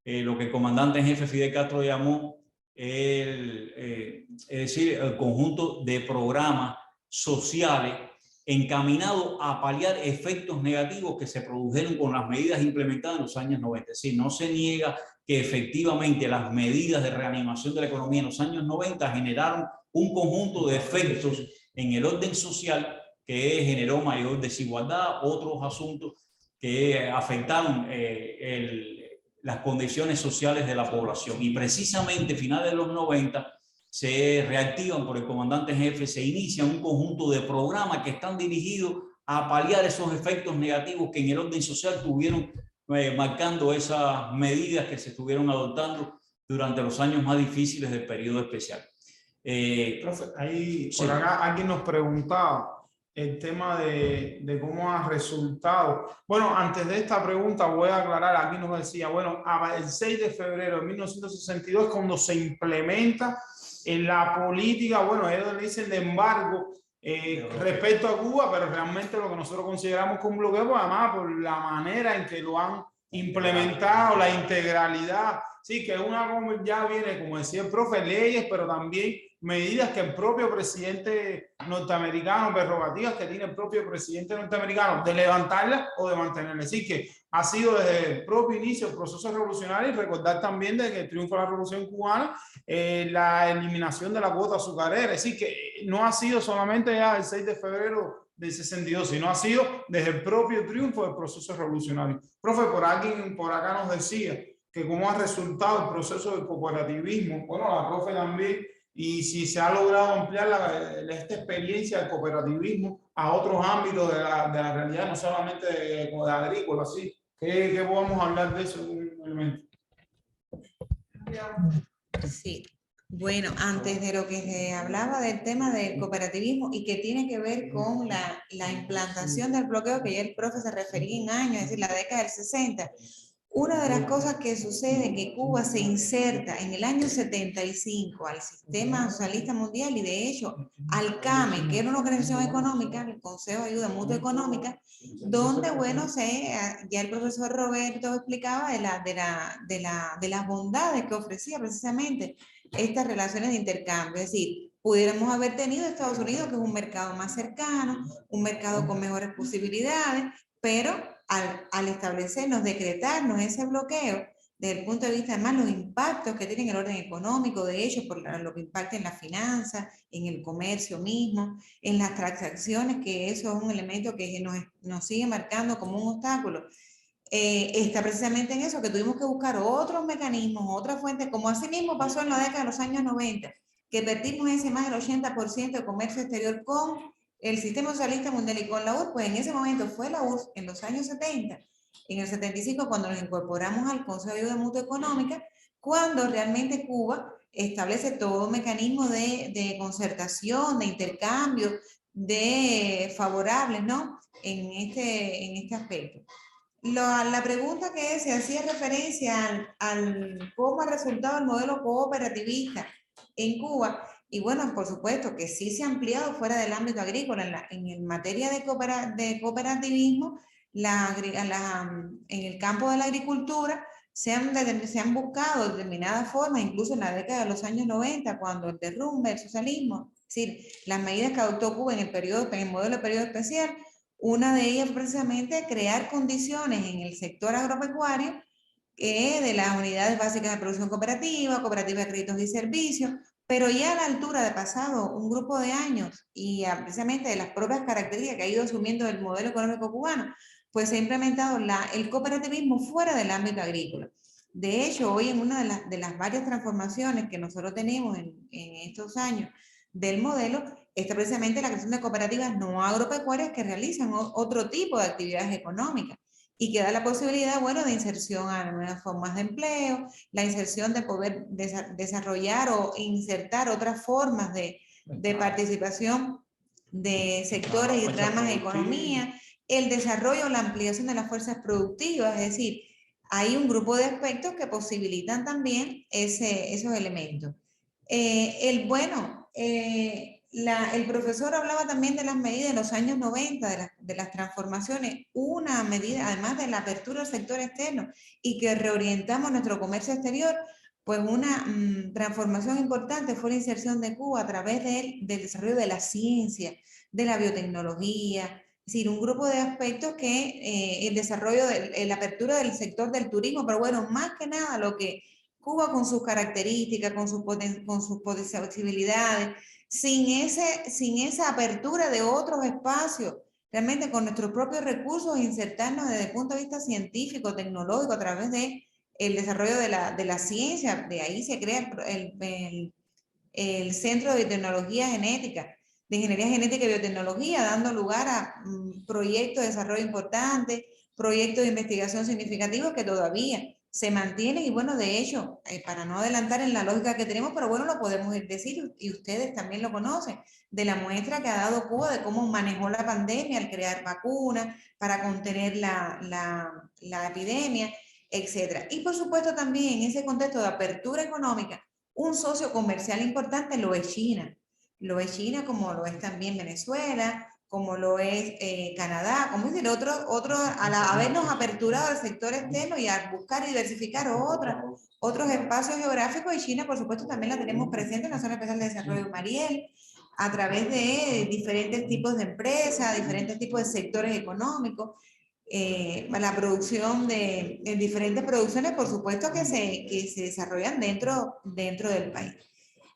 lo que el comandante en jefe Fidel Castro llamó es decir, el conjunto de programas sociales encaminados a paliar efectos negativos que se produjeron con las medidas implementadas en los años 90. Es decir, no se niega que efectivamente las medidas de reanimación de la economía en los años 90 generaron un conjunto de efectos en el orden social que generó mayor desigualdad, otros asuntos que afectaron las condiciones sociales de la población. Y precisamente a finales de los 90 se reactivan por el comandante en jefe, se inicia un conjunto de programas que están dirigidos a paliar esos efectos negativos que en el orden social tuvieron, marcando esas medidas que se estuvieron adoptando durante los años más difíciles del periodo especial. Profe, ahí sí. por acá alguien nos preguntaba el tema de cómo ha resultado. Bueno, antes de esta pregunta voy a aclarar, aquí nos decía, bueno, el 6 de febrero de 1962 cuando se implementa en la política, bueno, ellos le dicen de embargo respecto a Cuba, pero realmente lo que nosotros consideramos como un bloqueo, pues, además por la manera en que lo han implementado, la integralidad, sí, que una como ya viene, como decía el profe, leyes, pero también medidas que el propio presidente norteamericano, prerrogativas que tiene el propio presidente norteamericano de levantarlas o de mantenerlas. Así que ha sido desde el propio inicio el proceso revolucionario y recordar también de que el triunfo de la Revolución Cubana, la eliminación de la cuota azucarera. Es decir, que no ha sido solamente ya el 6 de febrero del 62, sino ha sido desde el propio triunfo del proceso revolucionario. Profe, por acá nos decía que cómo ha resultado el proceso del cooperativismo. Bueno, la profe también, y si se ha logrado ampliar esta experiencia del cooperativismo a otros ámbitos de la realidad, no solamente de agrícola, ¿sí? ¿Qué podemos hablar de eso? Sí, bueno, antes de lo que se hablaba del tema del cooperativismo y que tiene que ver con la implantación del bloqueo, que ya el profe se refería en años, es decir, la década del 60. Una de las cosas que sucede es que Cuba se inserta en el año 75 al sistema socialista mundial y de hecho al CAME, que era una organización económica, el Consejo de Ayuda Mutua Económica, donde, bueno, ya el profesor Roberto explicaba de las bondades que ofrecía precisamente estas relaciones de intercambio. Es decir, pudiéramos haber tenido Estados Unidos, que es un mercado más cercano, un mercado con mejores posibilidades, pero al establecernos, decretarnos ese bloqueo, desde el punto de vista además los impactos que tienen el orden económico de ellos, por lo que impacta en las finanzas, en el comercio mismo, en las transacciones, que eso es un elemento que nos sigue marcando como un obstáculo. Está precisamente en eso, que tuvimos que buscar otros mecanismos, otras fuentes, como así mismo pasó en la década de los años 90, que perdimos ese más del 80% de comercio exterior con el sistema socialista mundial y con la URSS, pues en ese momento fue la URSS en los años 70, en el 75, cuando nos incorporamos al Consejo de Ayuda Mutua Económica, cuando realmente Cuba establece todo un mecanismo de concertación, de intercambio, de favorables, ¿no? En este aspecto. La pregunta que se hacía referencia al cómo ha resultado el modelo cooperativista en Cuba, y bueno, por supuesto que sí se ha ampliado fuera del ámbito agrícola, en materia de cooperativismo, en el campo de la agricultura, se han buscado determinadas formas, incluso en la década de los años 90, cuando el derrumbe, el socialismo, es decir, las medidas que adoptó Cuba en el modelo de periodo especial, una de ellas precisamente crear condiciones en el sector agropecuario de las unidades básicas de producción cooperativa, cooperativa de créditos y servicios, pero ya a la altura de pasado un grupo de años y precisamente de las propias características que ha ido asumiendo el modelo económico cubano, pues se ha implementado el cooperativismo fuera del ámbito agrícola. De hecho, hoy en una de las varias transformaciones que nosotros tenemos en estos años del modelo, está precisamente la creación de cooperativas no agropecuarias que realizan otro tipo de actividades económicas y que da la posibilidad, bueno, de inserción a nuevas formas de empleo, la inserción de poder desarrollar o insertar otras formas de participación de sectores y ramas de economía, el desarrollo o la ampliación de las fuerzas productivas, es decir, hay un grupo de aspectos que posibilitan también esos elementos. El profesor hablaba también de las medidas de los años 90, de las transformaciones, una medida, además de la apertura al sector externo y que reorientamos nuestro comercio exterior, pues una transformación importante fue la inserción de Cuba a través del desarrollo de la ciencia, de la biotecnología, es decir, un grupo de aspectos que el desarrollo, la apertura del sector del turismo, pero bueno, más que nada lo que Cuba con sus características, con sus posibilidades, sin esa apertura de otros espacios, realmente con nuestros propios recursos, insertarnos desde el punto de vista científico, tecnológico, a través de el desarrollo de la ciencia, de ahí se crea el Centro de Biotecnología Genética, de Ingeniería Genética y Biotecnología, dando lugar a proyectos de desarrollo importantes, proyectos de investigación significativos que todavía se mantienen y bueno, de hecho, para no adelantar en la lógica que tenemos, pero bueno, lo podemos decir y ustedes también lo conocen, de la muestra que ha dado Cuba de cómo manejó la pandemia al crear vacunas para contener la epidemia, etc. Y por supuesto también en ese contexto de apertura económica, un socio comercial importante lo es China. Lo es China como lo es también Venezuela, como lo es Canadá, como es decir, al habernos aperturado al sector externo y a buscar y diversificar otros espacios geográficos, y China, por supuesto, también la tenemos presente en la Zona Especial de Desarrollo Mariel, a través de diferentes tipos de empresas, diferentes tipos de sectores económicos, la producción de diferentes producciones, por supuesto, que se desarrollan dentro del país.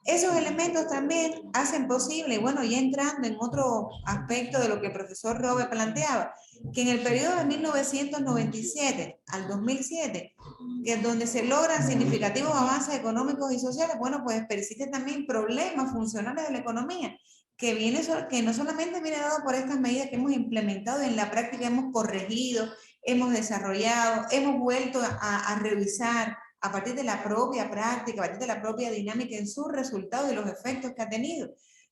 Esos elementos también hacen posible, bueno, ya entrando en otro aspecto de lo que el profesor Robert planteaba, que en el periodo de 1997 al 2007, que es donde se logran significativos avances económicos y sociales, bueno, pues persisten también problemas funcionales de la economía, que no solamente viene dado por estas medidas que hemos implementado y en la práctica hemos corregido, hemos desarrollado, hemos vuelto a revisar, a partir de la propia práctica, a partir de la propia dinámica en sus resultados y los efectos que ha tenido.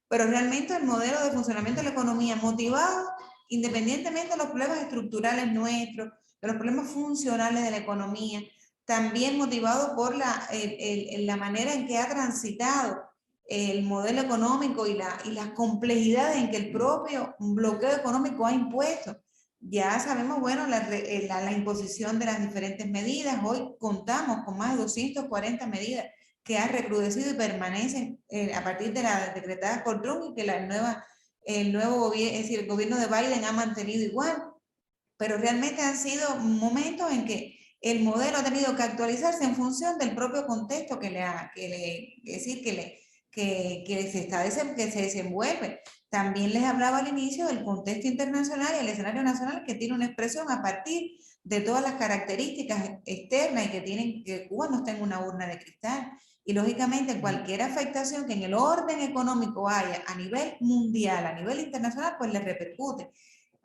Pero realmente el modelo de funcionamiento de la economía motivado, independientemente de los problemas estructurales nuestros, de los problemas funcionales de la economía, también motivado por la manera en que ha transitado el modelo económico y las complejidades en que el propio bloqueo económico ha impuesto. Ya sabemos, bueno, la imposición de las diferentes medidas. Hoy contamos con más de 240 medidas que ha recrudecido y permanece a partir de la decretada por Trump y que el nuevo gobierno, es decir, el gobierno de Biden ha mantenido igual. Pero realmente han sido momentos en que el modelo ha tenido que actualizarse en función del propio contexto que se desenvuelve. También les hablaba al inicio del contexto internacional y el escenario nacional que tiene una expresión a partir de todas las características externas y que tienen que Cuba no está en una urna de cristal. Y lógicamente cualquier afectación que en el orden económico haya a nivel mundial, a nivel internacional, pues le repercute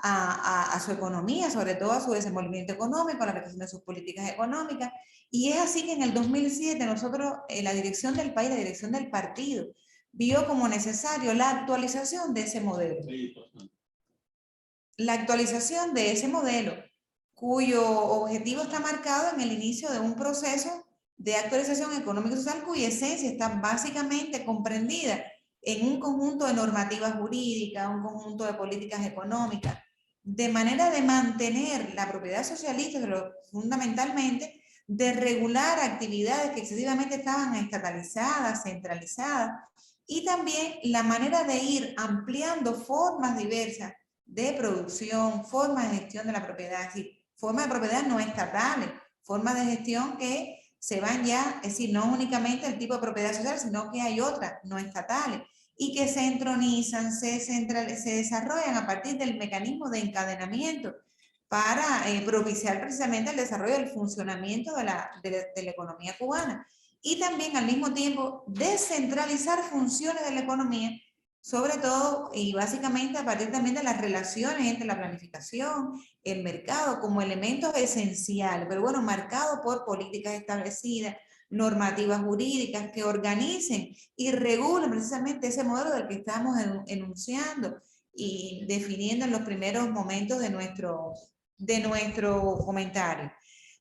a su economía, sobre todo a su desenvolvimiento económico, a la realización de sus políticas económicas. Y es así que en el 2007 nosotros, la dirección del país, la dirección del partido, vio como necesario la actualización de ese modelo. La actualización de ese modelo, cuyo objetivo está marcado en el inicio de un proceso de actualización económica y social cuya esencia está básicamente comprendida en un conjunto de normativas jurídicas, un conjunto de políticas económicas, de manera de mantener la propiedad socialista, pero fundamentalmente de regular actividades que excesivamente estaban estatalizadas, centralizadas, y también la manera de ir ampliando formas diversas de producción, formas de gestión de la propiedad, es decir, formas de propiedad no estatales, formas de gestión que se van ya, es decir, no únicamente el tipo de propiedad social, sino que hay otras no estatales y que se entronizan, se desarrollan a partir del mecanismo de encadenamiento para propiciar precisamente el desarrollo del funcionamiento de la economía cubana y también al mismo tiempo descentralizar funciones de la economía, sobre todo y básicamente a partir también de las relaciones entre la planificación, el mercado como elementos esenciales, pero bueno, marcado por políticas establecidas, normativas jurídicas que organicen y regulen precisamente ese modelo del que estamos enunciando y definiendo en los primeros momentos de nuestro comentario.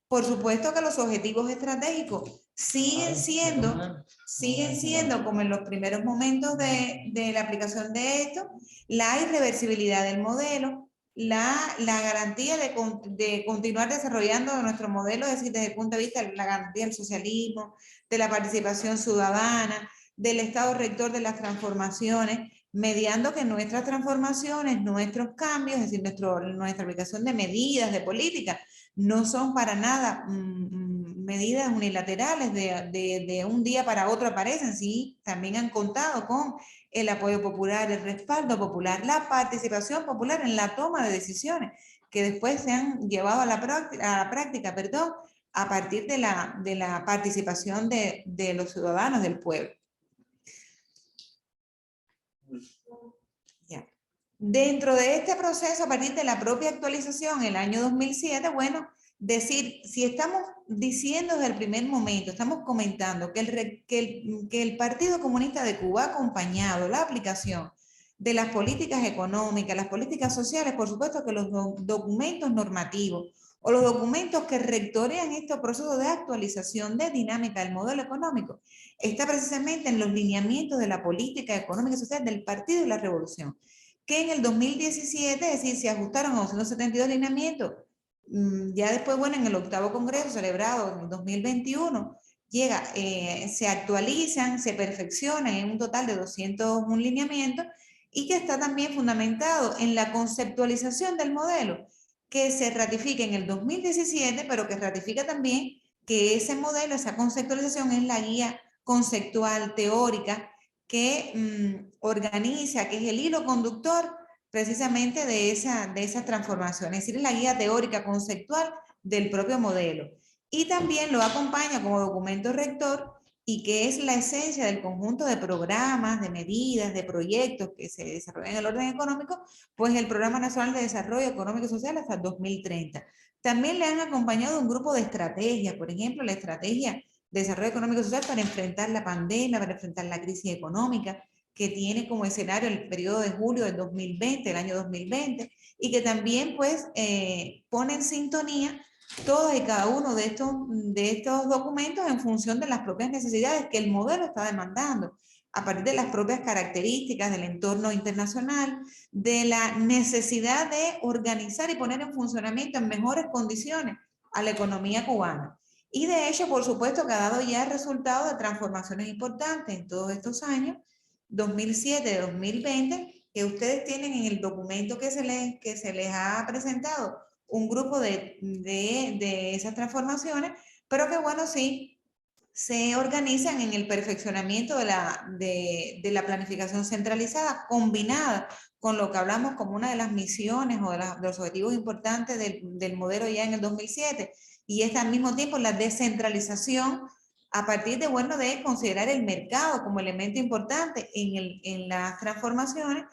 Por supuesto que los objetivos estratégicos siguen siendo como en los primeros momentos de la aplicación de esto, la irreversibilidad del modelo, la garantía de continuar desarrollando nuestro modelo, es decir, desde el punto de vista de la garantía del socialismo, de la participación ciudadana, del estado rector de las transformaciones, mediando que nuestras transformaciones, nuestros cambios, es decir, nuestra aplicación de medidas, de políticas, no son para nada medidas unilaterales de un día para otro aparecen, sí, también han contado con el apoyo popular, el respaldo popular, la participación popular en la toma de decisiones que después se han llevado a la práctica, a partir de la participación de los ciudadanos del pueblo. Ya. Dentro de este proceso, a partir de la propia actualización, el año 2007, bueno, decir, si estamos diciendo desde el primer momento, estamos comentando que el Partido Comunista de Cuba ha acompañado la aplicación de las políticas económicas, las políticas sociales, por supuesto que los documentos normativos o los documentos que rectorean estos procesos de actualización de dinámica del modelo económico, está precisamente en los lineamientos de la política económica y social del Partido y la Revolución, que en el 2017, es decir, se ajustaron a 272 lineamientos. Ya después, bueno, en el 8º Congreso celebrado en el 2021, se actualizan, se perfeccionan en un total de 201 lineamientos y que está también fundamentado en la conceptualización del modelo que se ratifica en el 2017, pero que ratifica también que ese modelo, esa conceptualización es la guía conceptual, teórica, que organiza, que es el hilo conductor precisamente de esa transformación, es decir, la guía teórica conceptual del propio modelo. Y también lo acompaña como documento rector y que es la esencia del conjunto de programas, de medidas, de proyectos que se desarrollan en el orden económico, pues el Programa Nacional de Desarrollo Económico y Social hasta 2030. También le han acompañado un grupo de estrategias, por ejemplo, la estrategia de desarrollo económico y social para enfrentar la pandemia, para enfrentar la crisis económica, que tiene como escenario el periodo de julio del 2020, el año 2020, y que también pues pone en sintonía todos y cada uno de estos documentos en función de las propias necesidades que el modelo está demandando, a partir de las propias características del entorno internacional, de la necesidad de organizar y poner en funcionamiento en mejores condiciones a la economía cubana. Y de hecho, por supuesto, que ha dado ya resultados de transformaciones importantes en todos estos años, 2007, 2020, que ustedes tienen en el documento que se les ha presentado un grupo de esas transformaciones, pero que bueno, sí, se organizan en el perfeccionamiento de la planificación centralizada, combinada con lo que hablamos como una de las misiones o de los objetivos importantes del modelo ya en el 2007, y es al mismo tiempo la descentralización a partir de, bueno, de considerar el mercado como elemento importante en las transformaciones.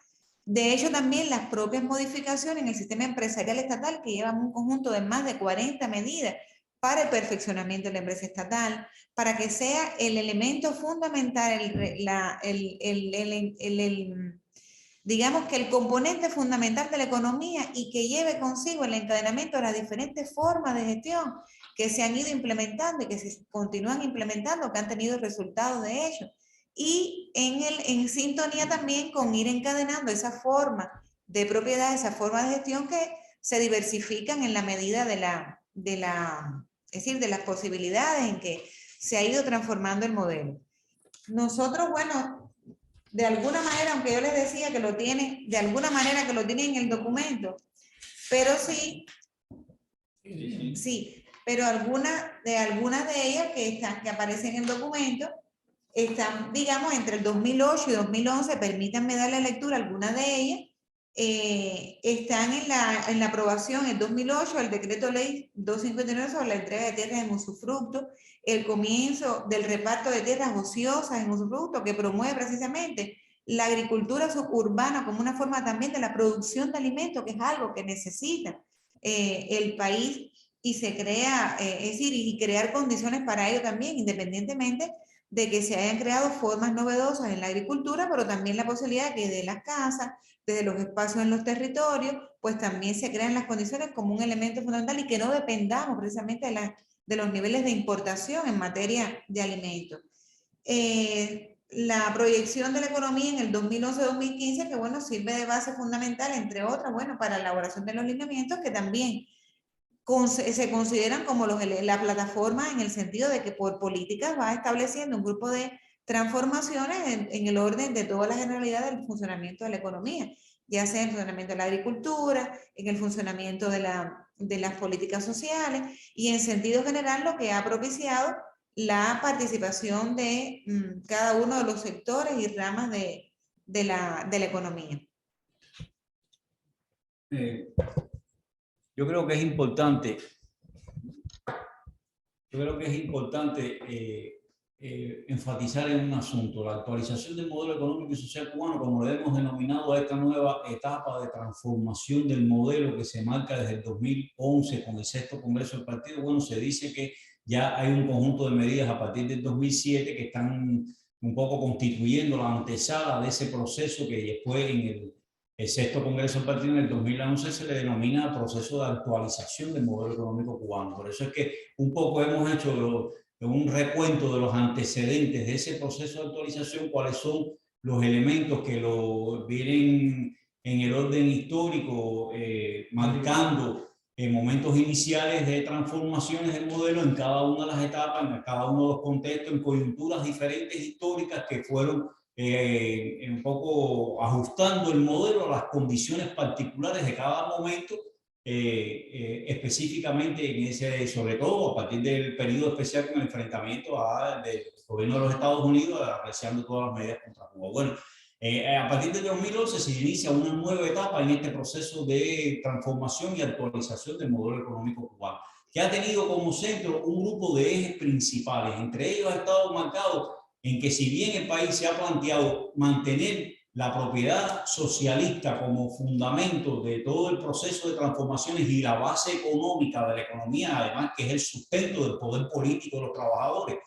De hecho, también las propias modificaciones en el sistema empresarial estatal, que llevan un conjunto de más de 40 medidas para el perfeccionamiento de la empresa estatal, para que sea el elemento fundamental, digamos que el componente fundamental de la economía, y que lleve consigo el encadenamiento de las diferentes formas de gestión que se han ido implementando y que se continúan implementando, que han tenido resultados de ello. Y en sintonía también con ir encadenando esa forma de propiedad, esa forma de gestión que se diversifican en la medida es decir, de las posibilidades en que se ha ido transformando el modelo. Nosotros, bueno, de alguna manera, aunque yo les decía que lo tienen, de alguna manera que lo tienen en el documento, pero sí, pero algunas de ellas que aparecen en el documento están, digamos, entre el 2008 y 2011, permítanme darle lectura a algunas de ellas. Están en la aprobación en 2008 el decreto ley 259 sobre la entrega de tierras en usufructo, el comienzo del reparto de tierras ociosas en usufructo, que promueve precisamente la agricultura suburbana como una forma también de la producción de alimentos, que es algo que necesita el país, y se crea, es decir, y crear condiciones para ello también, independientemente de que se hayan creado formas novedosas en la agricultura, pero también la posibilidad de que de las casas, desde los espacios en los territorios, pues también se crean las condiciones como un elemento fundamental, y que no dependamos precisamente de los niveles de importación en materia de alimentos. La proyección de la economía en el 2011-2015, que bueno, sirve de base fundamental, entre otras, bueno, para la elaboración de los lineamientos, que también se consideran como la plataforma, en el sentido de que por políticas va estableciendo un grupo de transformaciones en el orden de toda la generalidad del funcionamiento de la economía, ya sea en el funcionamiento de la agricultura, en el funcionamiento de las políticas sociales, y en sentido general lo que ha propiciado la participación de cada uno de los sectores y ramas de la economía. Yo creo que es importante, enfatizar en un asunto: la actualización del modelo económico y social cubano, como lo hemos denominado a esta nueva etapa de transformación del modelo que se marca desde el 2011 con el 6º Congreso del Partido. Bueno, se dice que ya hay un conjunto de medidas a partir del 2007 que están un poco constituyendo la antesala de ese proceso que después en el 6º Congreso del Partido en el 2011 se le denomina proceso de actualización del modelo económico cubano. Por eso es que un poco hemos hecho un recuento de los antecedentes de ese proceso de actualización, cuáles son los elementos que lo vienen en el orden histórico, marcando momentos iniciales de transformaciones del modelo en cada una de las etapas, en cada uno de los contextos, en coyunturas diferentes históricas que fueron un poco ajustando el modelo a las condiciones particulares de cada momento, específicamente en ese, sobre todo a partir del periodo especial con el enfrentamiento del gobierno de los Estados Unidos, apreciando todas las medidas contra Cuba. Bueno, a partir del 2011 se inicia una nueva etapa en este proceso de transformación y actualización del modelo económico cubano, que ha tenido como centro un grupo de ejes principales. Entre ellos ha estado marcado en que, si bien el país se ha planteado mantener la propiedad socialista como fundamento de todo el proceso de transformaciones y la base económica de la economía, además que es el sustento del poder político de los trabajadores,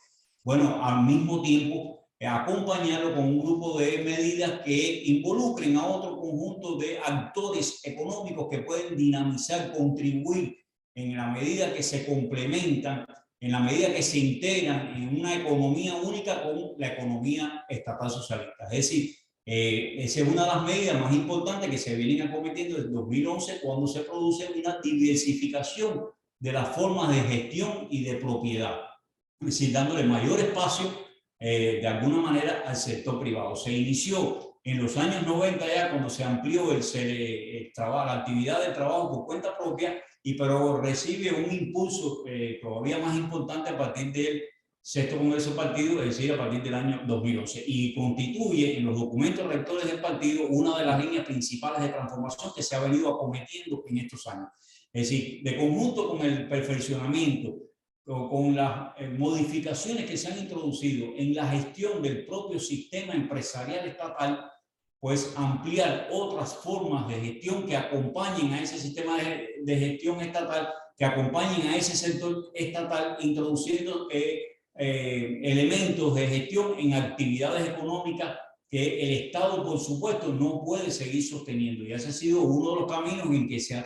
bueno, al mismo tiempo acompañarlo con un grupo de medidas que involucren a otro conjunto de actores económicos que pueden dinamizar, contribuir en la medida que se complementan, en la medida que se integran en una economía única con la economía estatal socialista. Es decir, esa es una de las medidas más importantes que se vienen acometiendo desde 2011, cuando se produce una diversificación de las formas de gestión y de propiedad, es decir, dándole mayor espacio de alguna manera al sector privado. Se inició en los años 90 ya cuando se amplió la actividad del trabajo por cuenta propia, pero recibe un impulso todavía más importante a partir del sexto Congreso del Partido, es decir, a partir del año 2011, y constituye en los documentos rectores del partido una de las líneas principales de transformación que se ha venido acometiendo en estos años. Es decir, de conjunto con el perfeccionamiento o con las modificaciones que se han introducido en la gestión del propio sistema empresarial estatal, pues ampliar otras formas de gestión que acompañen a ese sistema de gestión estatal, que acompañen a ese sector estatal, introduciendo elementos de gestión en actividades económicas que el Estado, por supuesto, no puede seguir sosteniendo. Y ese ha sido uno de los caminos en que se ha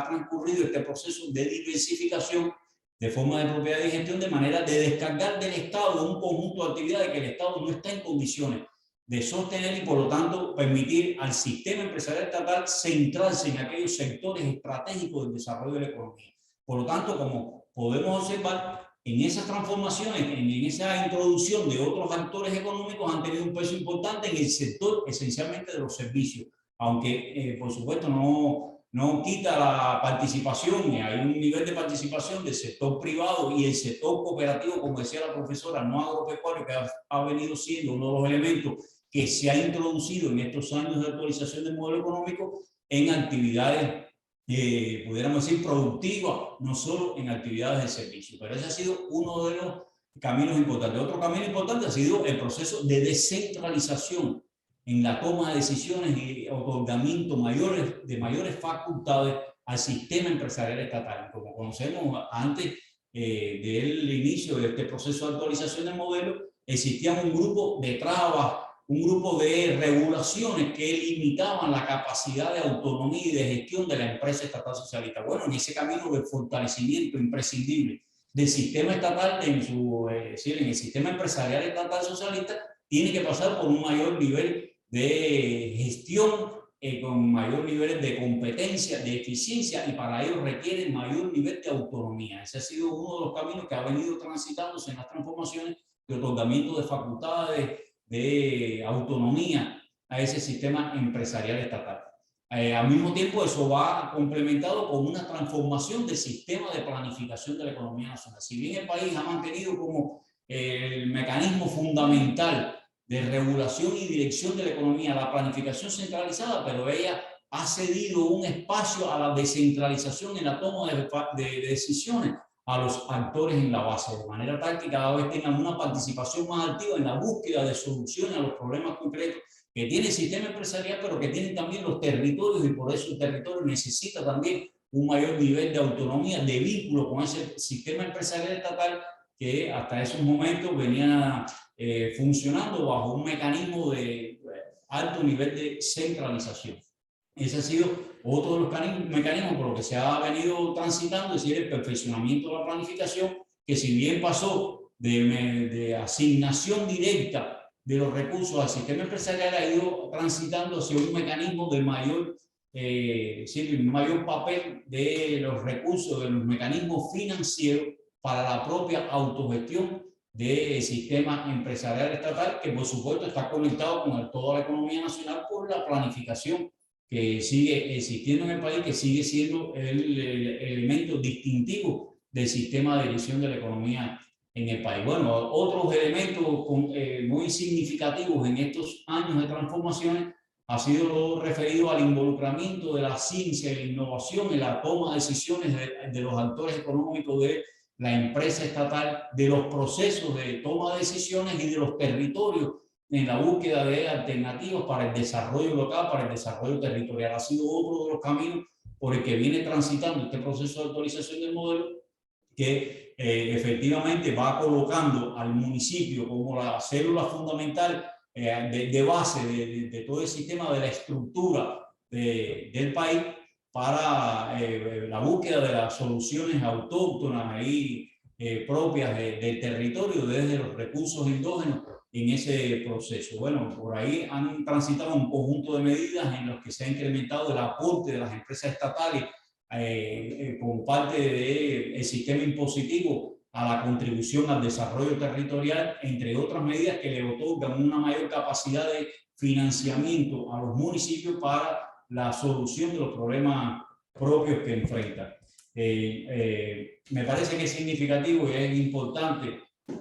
transcurrido este proceso de diversificación de forma de propiedad y gestión, de manera de descargar del Estado un conjunto de actividades que el Estado no está en condiciones de sostener y, por lo tanto, permitir al sistema empresarial estatal centrarse en aquellos sectores estratégicos del desarrollo de la economía. Por lo tanto, como podemos observar, en esas transformaciones, en esa introducción de otros actores económicos han tenido un peso importante en el sector esencialmente de los servicios, aunque por supuesto no quita la participación, hay un nivel de participación del sector privado y el sector cooperativo, como decía la profesora, no agropecuario, que ha venido siendo uno de los elementos que se ha introducido en estos años de actualización del modelo económico en actividades pudiéramos decir productivas, no solo en actividades de servicio. Pero ese ha sido uno de los caminos importantes. Otro camino importante ha sido el proceso de descentralización en la toma de decisiones y otorgamiento de mayores facultades al sistema empresarial estatal. Como conocemos, antes del inicio de este proceso de actualización del modelo, existía un grupo de trabas, un grupo de regulaciones que limitaban la capacidad de autonomía y de gestión de la empresa estatal socialista. Bueno, en ese camino de fortalecimiento imprescindible del sistema estatal, en el sistema empresarial estatal socialista, tiene que pasar por un mayor nivel de gestión, con mayor nivel de competencia, de eficiencia, y para ello requiere mayor nivel de autonomía. Ese ha sido uno de los caminos que ha venido transitándose en las transformaciones de otorgamiento de facultades, de autonomía a ese sistema empresarial estatal. Al mismo tiempo, eso va complementado con una transformación del sistema de planificación de la economía nacional. Si bien el país ha mantenido como el mecanismo fundamental de regulación y dirección de la economía la planificación centralizada, pero ella ha cedido un espacio a la descentralización en la toma de decisiones a los actores en la base, de manera tal que cada vez tengan una participación más activa en la búsqueda de soluciones a los problemas concretos que tiene el sistema empresarial, pero que tienen también los territorios, y por eso el territorio necesita también un mayor nivel de autonomía, de vínculo con ese sistema empresarial estatal que hasta esos momentos venía funcionando bajo un mecanismo de alto nivel de centralización. Ese ha sido otro de los mecanismos por los que se ha venido transitando, es decir, el perfeccionamiento de la planificación, que si bien pasó de asignación directa de los recursos al sistema empresarial, ha ido transitando hacia un mecanismo de mayor papel de los recursos, de los mecanismos financieros para la propia autogestión del sistema empresarial estatal, que por supuesto está conectado con toda la economía nacional por la planificación que sigue existiendo en el país, que sigue siendo el elemento distintivo del sistema de dirección de la economía en el país. Bueno, otros elementos muy significativos en estos años de transformaciones ha sido lo referido al involucramiento de la ciencia y la innovación en la toma de decisiones de los actores económicos de la empresa estatal, de los procesos de toma de decisiones y de los territorios en la búsqueda de alternativas para el desarrollo local, para el desarrollo territorial. Ha sido otro de los caminos por el que viene transitando este proceso de actualización del modelo, que efectivamente va colocando al municipio como la célula fundamental de base de todo el sistema, de la estructura del país, para la búsqueda de las soluciones autóctonas y propias del territorio desde los recursos endógenos en ese proceso. Bueno, por ahí han transitado un conjunto de medidas en los que se ha incrementado el aporte de las empresas estatales como parte del sistema impositivo a la contribución al desarrollo territorial, entre otras medidas que le otorgan una mayor capacidad de financiamiento a los municipios para la solución de los problemas propios que enfrentan. Me parece que es significativo y es importante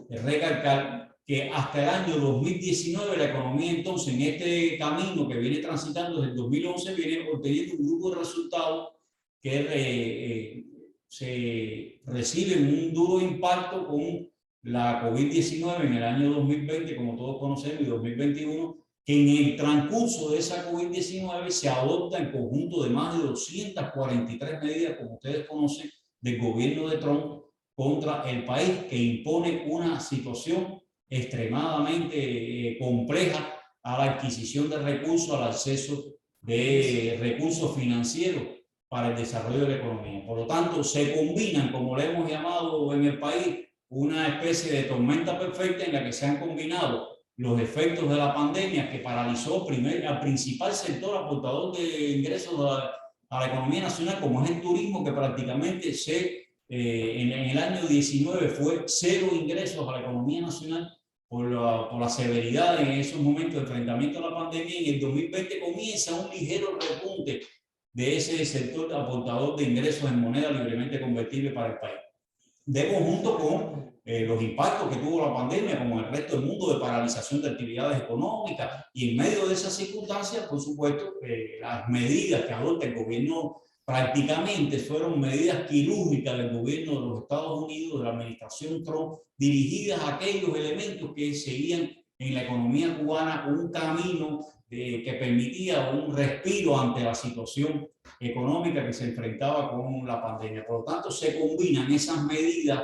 recalcar que hasta el año 2019 la economía entonces en este camino que viene transitando desde el 2011 viene obteniendo un grupo de resultados que se reciben un duro impacto con la COVID-19 en el año 2020, como todos conocemos, y 2021, que en el transcurso de esa COVID-19 se adopta en conjunto de más de 243 medidas, como ustedes conocen, del gobierno de Trump contra el país, que impone una situación extremadamente compleja a la adquisición de recursos, al acceso de recursos financieros para el desarrollo de la economía. Por lo tanto, se combinan, como le hemos llamado en el país, una especie de tormenta perfecta en la que se han combinado los efectos de la pandemia que paralizó al principal sector aportador de ingresos a la economía nacional, como es el turismo, que prácticamente en el año 19 fue cero ingresos a la economía nacional por la severidad en esos momentos de enfrentamiento a la pandemia. Y en el 2020 comienza un ligero repunte de ese sector aportador de ingresos en moneda libremente convertible para el país. De conjunto con los impactos que tuvo la pandemia, como el resto del mundo, de paralización de actividades económicas, y en medio de esas circunstancias, por supuesto, las medidas que adopta el gobierno prácticamente fueron medidas quirúrgicas del gobierno de los Estados Unidos, de la administración Trump, dirigidas a aquellos elementos que seguían en la economía cubana un camino que permitía un respiro ante la situación económica que se enfrentaba con la pandemia. Por lo tanto, se combinan esas medidas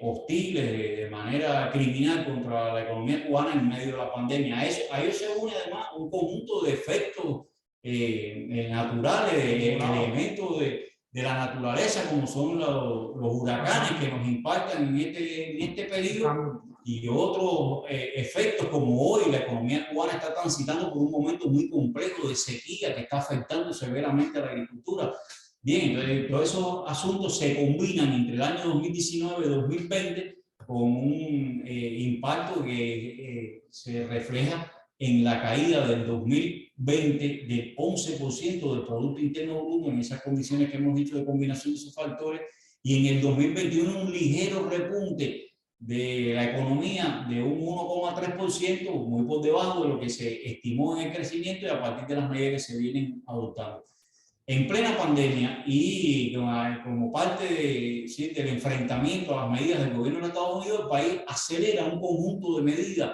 hostiles de manera criminal contra la economía cubana en medio de la pandemia. A ello se une además un conjunto de efectos naturales, de elementos de la naturaleza, como son los huracanes que nos impactan en este periodo, y otros efectos, como hoy la economía cubana está transitando por un momento muy complejo de sequía que está afectando severamente a la agricultura. Bien, entonces todos esos asuntos se combinan entre el año 2019 y 2020 con un impacto que se refleja en la caída del 2020 del 11% del Producto Interno Bruto, en esas condiciones que hemos dicho de combinación de esos factores, y en el 2021 un ligero repunte de la economía de un 1,3%, muy por debajo de lo que se estimó en el crecimiento y a partir de las medidas que se vienen adoptando. En plena pandemia y como parte del enfrentamiento a las medidas del gobierno de Estados Unidos, el país acelera un conjunto de medidas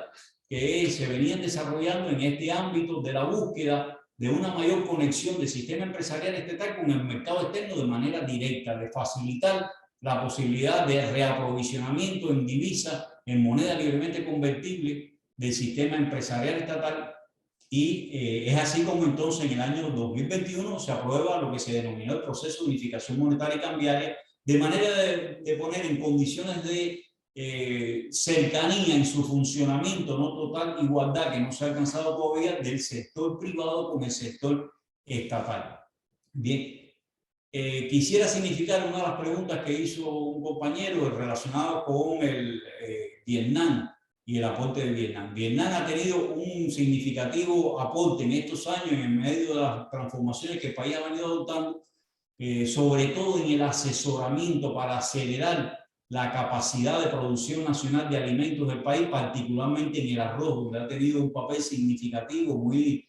que se venían desarrollando en este ámbito de la búsqueda de una mayor conexión del sistema empresarial estatal con el mercado externo de manera directa, de facilitar la posibilidad de reaprovisionamiento en divisas, en moneda libremente convertible del sistema empresarial estatal. Y es así como entonces en el año 2021 se aprueba lo que se denominó el proceso de unificación monetaria y cambiaria, de manera de poner en condiciones de cercanía en su funcionamiento, no total igualdad que no se ha alcanzado todavía, del sector privado con el sector estatal. Bien, quisiera significar una de las preguntas que hizo un compañero relacionado con el Vietnam y el aporte de Vietnam. Vietnam ha tenido un significativo aporte en estos años en medio de las transformaciones que el país ha venido adoptando, sobre todo en el asesoramiento para acelerar la capacidad de producción nacional de alimentos del país, particularmente en el arroz, donde ha tenido un papel significativo muy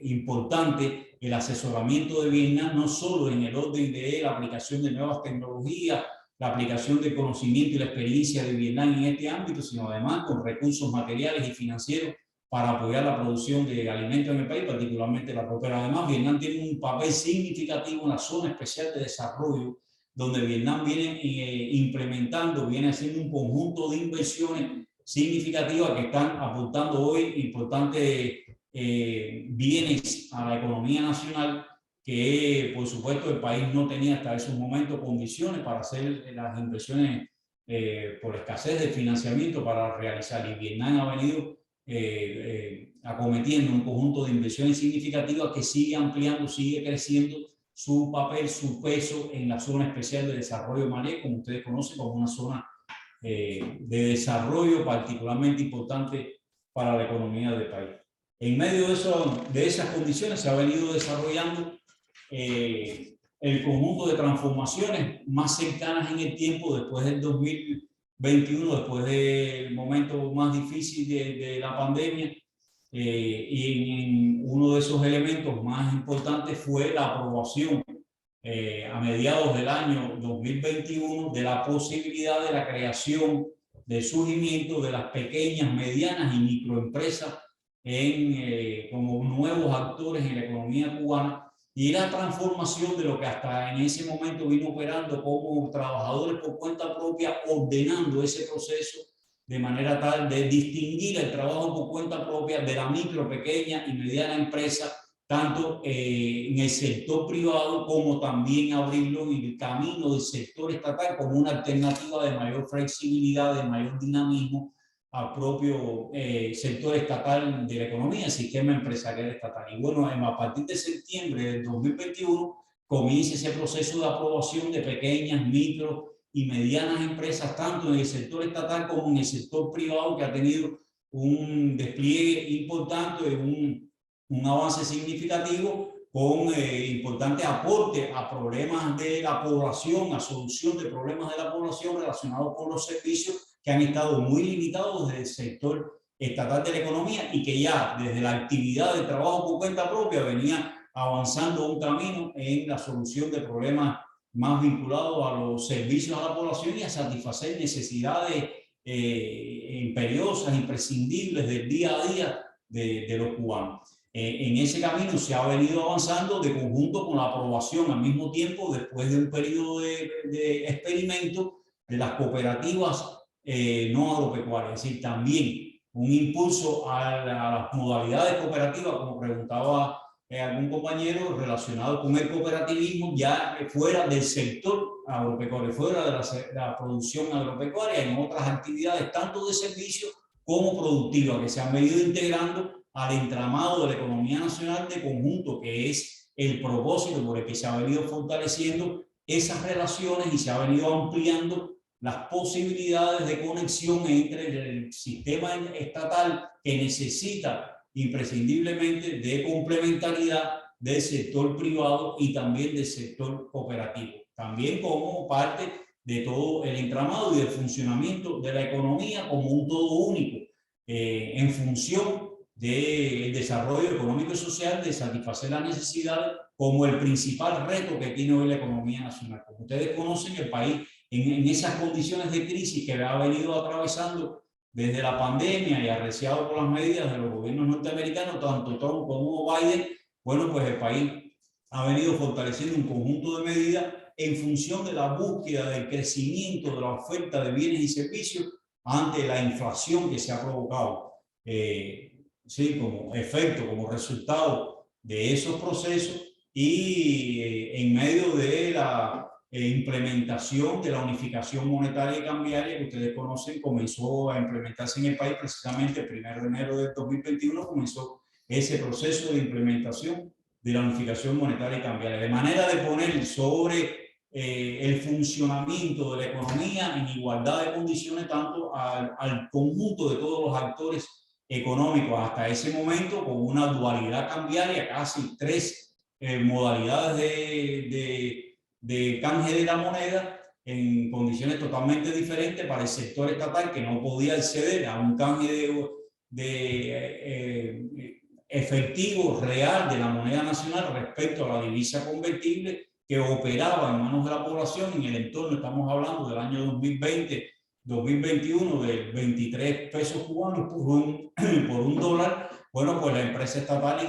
importante el asesoramiento de Vietnam, no solo en el orden de la aplicación de nuevas tecnologías, la aplicación del conocimiento y la experiencia de Vietnam en este ámbito, sino además con recursos materiales y financieros para apoyar la producción de alimentos en el país, particularmente la arroz. Pero además Vietnam tiene un papel significativo en la zona especial de desarrollo, donde Vietnam viene implementando, viene haciendo un conjunto de inversiones significativas que están aportando hoy importantes bienes a la economía nacional, que por supuesto el país no tenía hasta esos momentos condiciones para hacer las inversiones por escasez de financiamiento para realizar. Y Vietnam ha venido acometiendo un conjunto de inversiones significativas que sigue ampliando, sigue creciendo su papel, su peso en la zona especial de desarrollo Mariel, como ustedes conocen, como una zona de desarrollo particularmente importante para la economía del país. En medio de esas condiciones se ha venido desarrollando el conjunto de transformaciones más cercanas en el tiempo después del 2021, después del momento más difícil de la pandemia. Y uno de esos elementos más importantes fue la aprobación a mediados del año 2021 de la posibilidad de la creación, del surgimiento de las pequeñas, medianas y microempresas como nuevos actores en la economía cubana, y la transformación de lo que hasta en ese momento vino operando como trabajadores por cuenta propia, ordenando ese proceso de manera tal de distinguir el trabajo por cuenta propia de la micro, pequeña y mediana empresa, tanto en el sector privado como también abrirlo en el camino del sector estatal como una alternativa de mayor flexibilidad, de mayor dinamismo al propio sector estatal de la economía, el sistema empresarial estatal. Y bueno, a partir de septiembre del 2021 comienza ese proceso de aprobación de pequeñas, micro y medianas empresas, tanto en el sector estatal como en el sector privado, que ha tenido un despliegue importante, un avance significativo, con importante aporte a problemas de la población, a solución de problemas de la población relacionados con los servicios que han estado muy limitados desde el sector estatal de la economía y que ya desde la actividad de trabajo por cuenta propia venía avanzando un camino en la solución de problemas más vinculados a los servicios a la población y a satisfacer necesidades imperiosas, imprescindibles del día a día de los cubanos. En ese camino se ha venido avanzando de conjunto con la aprobación al mismo tiempo, después de un periodo de experimento, de las cooperativas no agropecuarias, es decir, también un impulso a las modalidades cooperativas, como preguntaba algún compañero, relacionado con el cooperativismo, ya fuera del sector agropecuario, fuera de la producción agropecuaria, en otras actividades, tanto de servicio como productivas, que se han venido integrando al entramado de la economía nacional de conjunto, que es el propósito por el que se ha venido fortaleciendo esas relaciones y se ha venido ampliando las posibilidades de conexión entre el sistema estatal, que necesita imprescindiblemente de complementariedad del sector privado y también del sector cooperativo, también como parte de todo el entramado y del funcionamiento de la economía como un todo único, en función del desarrollo económico y social, de satisfacer las necesidades como el principal reto que tiene hoy la economía nacional. Como ustedes conocen, el país en esas condiciones de crisis que ha venido atravesando desde la pandemia y arreciado por las medidas de los gobiernos norteamericanos, tanto Trump como Biden, bueno, pues el país ha venido fortaleciendo un conjunto de medidas en función de la búsqueda del crecimiento de la oferta de bienes y servicios ante la inflación que se ha provocado, sí, como efecto, como resultado de esos procesos y en medio de la implementación de la unificación monetaria y cambiaria que ustedes conocen, comenzó a implementarse en el país precisamente el 1 de enero del 2021, comenzó ese proceso de implementación de la unificación monetaria y cambiaria, de manera de poner sobre el funcionamiento de la economía en igualdad de condiciones tanto al conjunto de todos los actores económicos hasta ese momento, con una dualidad cambiaria, casi 3 modalidades de canje de la moneda en condiciones totalmente diferentes para el sector estatal, que no podía acceder a un canje efectivo real de la moneda nacional respecto a la divisa convertible que operaba en manos de la población en el entorno, estamos hablando del año 2020-2021, de 23 pesos cubanos por un dólar. Bueno, pues la empresa estatal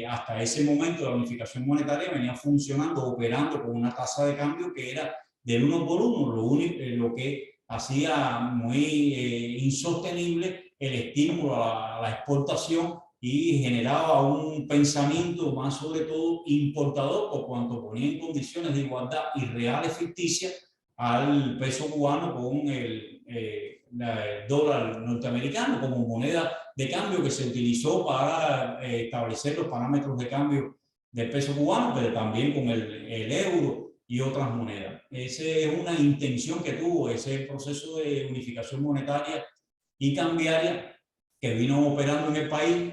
hasta ese momento de la unificación monetaria venía funcionando, operando con una tasa de cambio que era del 1 por 1, lo que hacía muy insostenible el estímulo a la exportación y generaba un pensamiento más sobre todo importador, por cuanto ponía en condiciones de igualdad irreales ficticias al peso cubano con el dólar norteamericano como moneda de cambio que se utilizó para establecer los parámetros de cambio del peso cubano, pero también con el euro y otras monedas. Esa es una intención que tuvo ese proceso de unificación monetaria y cambiaria que vino operando en el país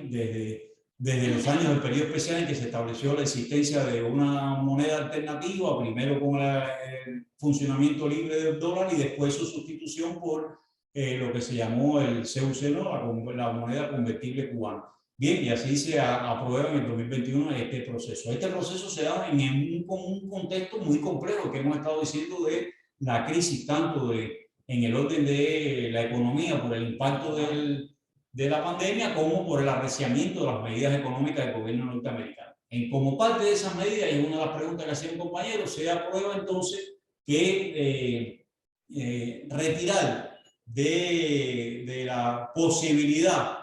desde los años del periodo especial en que se estableció la existencia de una moneda alternativa, primero con el funcionamiento libre del dólar y después su sustitución por lo que se llamó el CUC, ¿no? la moneda convertible cubana. Bien, y así se aprueba en el 2021 este proceso. Este proceso se da en un contexto muy complejo que hemos estado diciendo de la crisis, tanto en el orden de la economía por el impacto de la pandemia como por el arreciamiento de las medidas económicas del gobierno norteamericano. Como parte de esas medidas, y una de las preguntas que hacía un compañero, se aprueba entonces que retirar de la posibilidad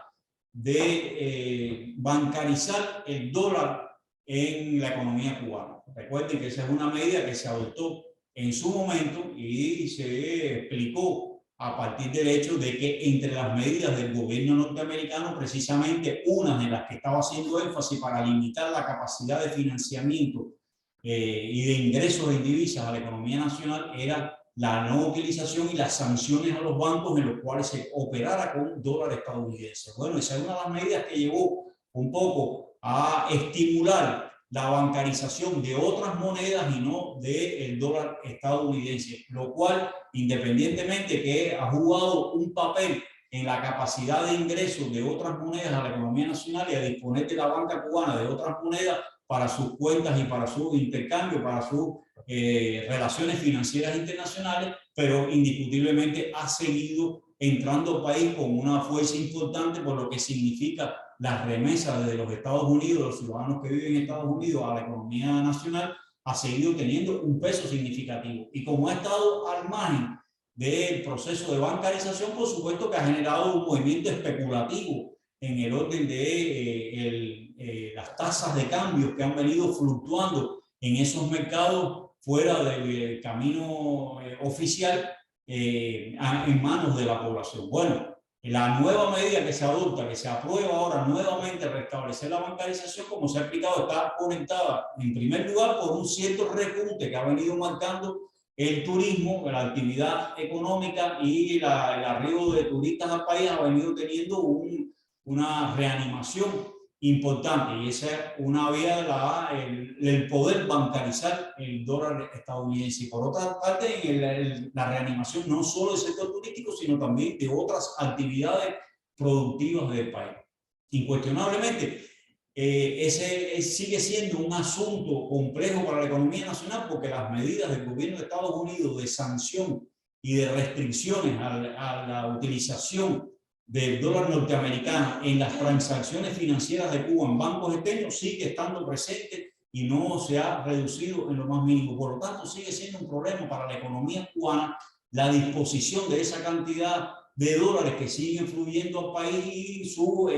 de bancarizar el dólar en la economía cubana. Recuerden que esa es una medida que se adoptó en su momento y se explicó a partir del hecho de que entre las medidas del gobierno norteamericano, precisamente una de las que estaba haciendo énfasis para limitar la capacidad de financiamiento y de ingresos en divisas a la economía nacional era la no utilización y las sanciones a los bancos en los cuales se operara con dólar estadounidense. Bueno, esa es una de las medidas que llevó un poco a estimular la bancarización de otras monedas y no del dólar estadounidense, lo cual, independientemente que ha jugado un papel en la capacidad de ingresos de otras monedas a la economía nacional y a disponer de la banca cubana de otras monedas para sus cuentas y para su intercambio, para sus relaciones financieras internacionales, pero indiscutiblemente ha seguido entrando al país con una fuerza importante por lo que significa las remesas desde los Estados Unidos, los ciudadanos que viven en Estados Unidos a la economía nacional, ha seguido teniendo un peso significativo. Y como ha estado al margen del proceso de bancarización, por supuesto que ha generado un movimiento especulativo en el orden de las tasas de cambio que han venido fluctuando en esos mercados fuera del camino oficial en manos de la población. Bueno, la nueva medida que se adopta, que se aprueba ahora nuevamente a restablecer la bancarización, como se ha explicado, está conectada en primer lugar por un cierto repunte que ha venido marcando el turismo, la actividad económica y el arribo de turistas al país ha venido teniendo una reanimación importante, y esa es una vía el poder bancarizar el dólar estadounidense. Y por otra parte, la reanimación no solo del sector turístico, sino también de otras actividades productivas del país. Incuestionablemente, ese sigue siendo un asunto complejo para la economía nacional, porque las medidas del gobierno de Estados Unidos de sanción y de restricciones a la utilización del dólar norteamericano en las transacciones financieras de Cuba en bancos externos sigue estando presente y no se ha reducido en lo más mínimo. Por lo tanto, sigue siendo un problema para la economía cubana la disposición de esa cantidad de dólares que siguen fluyendo al país y su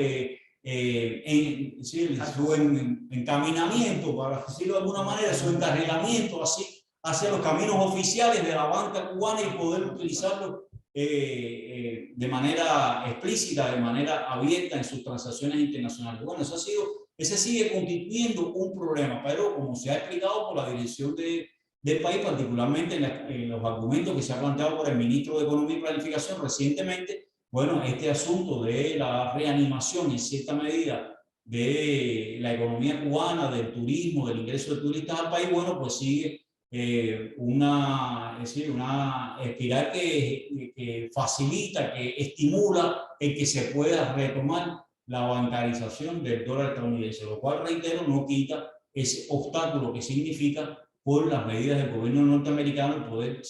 encaminamiento, para decirlo de alguna manera, su encarrilamiento así hacia los caminos oficiales de la banca cubana y poder utilizarlo de manera explícita, de manera abierta en sus transacciones internacionales. Bueno, ese sigue constituyendo un problema, pero como se ha explicado por la dirección del país, particularmente en los argumentos que se ha planteado por el ministro de Economía y Planificación recientemente, bueno, este asunto de la reanimación en cierta medida de la economía cubana, del turismo, del ingreso de turistas al país, bueno, pues sigue una espiral que facilita, que estimula el que se pueda retomar la bancarización del dólar estadounidense, lo cual, reitero, no quita ese obstáculo que significa por las medidas del gobierno norteamericano poder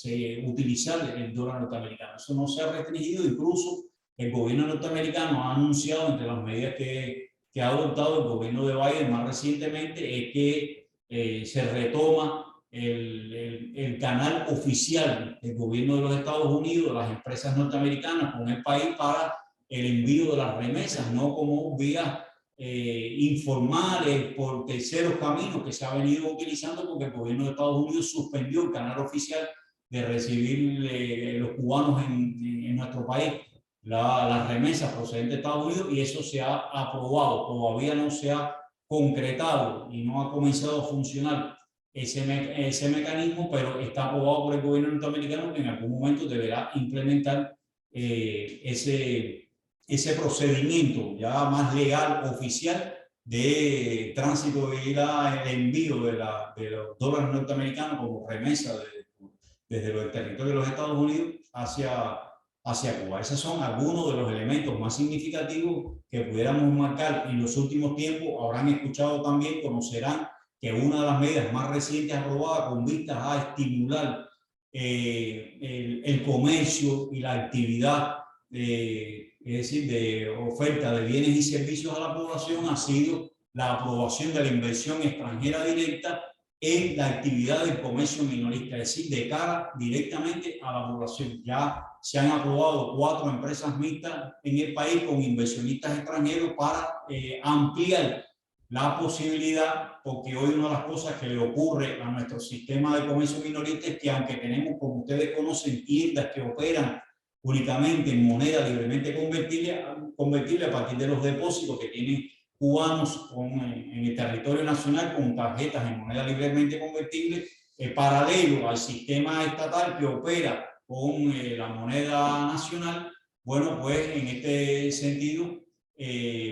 utilizar el dólar norteamericano. Eso no se ha restringido, incluso el gobierno norteamericano ha anunciado, entre las medidas que ha adoptado el gobierno de Biden más recientemente, es que se retoma el canal oficial del gobierno de los Estados Unidos, las empresas norteamericanas con el país para el envío de las remesas, no como vías informales por terceros caminos que se ha venido utilizando, porque el gobierno de Estados Unidos suspendió el canal oficial de recibir los cubanos en nuestro país las remesas procedentes de Estados Unidos, y eso se ha aprobado. Todavía no se ha concretado y no ha comenzado a funcionar ese mecanismo, pero está aprobado por el gobierno norteamericano que en algún momento deberá implementar ese procedimiento ya más legal, oficial, de tránsito y el envío de los dólares norteamericanos como remesa desde el territorio de los Estados Unidos hacia Cuba. Esos son algunos de los elementos más significativos que pudiéramos marcar en los últimos tiempos. Habrán escuchado también, conocerán que una de las medidas más recientes aprobadas con vistas a estimular el comercio y la actividad, es decir, de oferta de bienes y servicios a la población, ha sido la aprobación de la inversión extranjera directa en la actividad del comercio minorista, es decir, de cara directamente a la población. Ya se han aprobado 4 empresas mixtas en el país con inversionistas extranjeros para ampliar la posibilidad, porque hoy una de las cosas que le ocurre a nuestro sistema de comercio minorista es que aunque tenemos, como ustedes conocen, tiendas que operan únicamente en moneda libremente convertible a partir de los depósitos que tienen cubanos en el territorio nacional con tarjetas en moneda libremente convertible, paralelo al sistema estatal que opera con la moneda nacional. Bueno, pues en este sentido,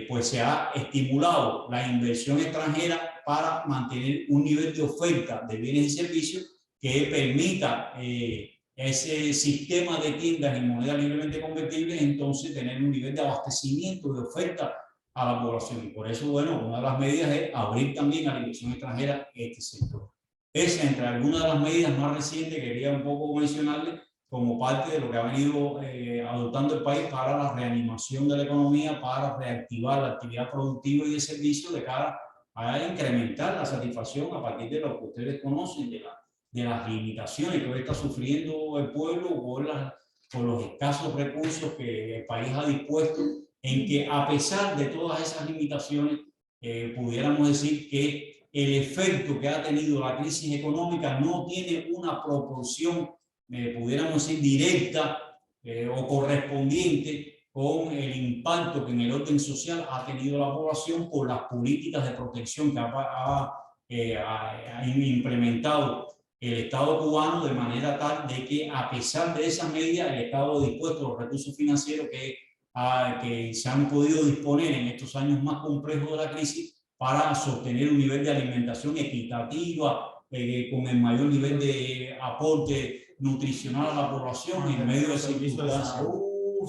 pues se ha estimulado la inversión extranjera para mantener un nivel de oferta de bienes y servicios que permita ese sistema de tiendas en moneda libremente convertible, entonces tener un nivel de abastecimiento, de oferta a la población. Y por eso, bueno, una de las medidas es abrir también a la inversión extranjera este sector. Esa, entre algunas de las medidas más recientes, quería un poco mencionarles como parte de lo que ha venido adoptando el país para la reanimación de la economía, para reactivar la actividad productiva y de servicio de cara a incrementar la satisfacción a partir de lo que ustedes conocen, de las limitaciones que hoy está sufriendo el pueblo por los escasos recursos que el país ha dispuesto, en que a pesar de todas esas limitaciones, pudiéramos decir que el efecto que ha tenido la crisis económica no tiene una proporción, pudiéramos decir, directa o correspondiente con el impacto que en el orden social ha tenido la población por las políticas de protección que ha implementado el Estado cubano, de manera tal de que a pesar de esas medidas el Estado ha dispuesto los recursos financieros que se han podido disponer en estos años más complejos de la crisis para sostener un nivel de alimentación equitativa, con el mayor nivel de aporte nutricional a la población en medio de circunstancias,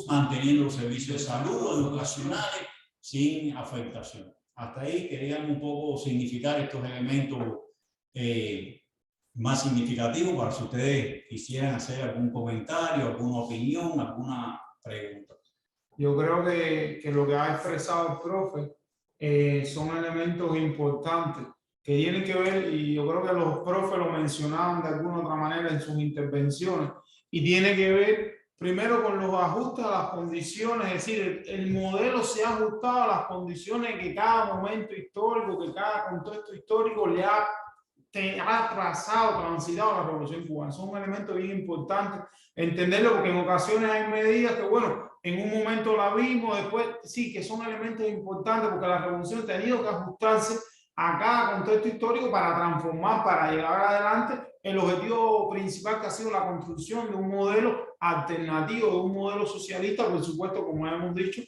manteniendo los servicios de salud, educacionales, sin afectación. Hasta ahí queríamos un poco significar estos elementos más significativos para si ustedes quisieran hacer algún comentario, alguna opinión, alguna pregunta. Yo creo que lo que ha expresado el profe son elementos importantes que tienen que ver, y yo creo que los profes lo mencionaban de alguna otra manera en sus intervenciones, y tiene que ver primero con los ajustes a las condiciones, es decir, el modelo se ha ajustado a las condiciones que cada momento histórico, que cada contexto histórico le ha transitado la Revolución Cubana. Son un elemento bien importante entenderlo, porque en ocasiones hay medidas que, bueno, en un momento la vimos, después sí, que son elementos importantes porque la revolución ha tenido que ajustarse a cada contexto histórico para transformar, para llevar adelante el objetivo principal, que ha sido la construcción de un modelo alternativo, de un modelo socialista, por supuesto, como hemos dicho,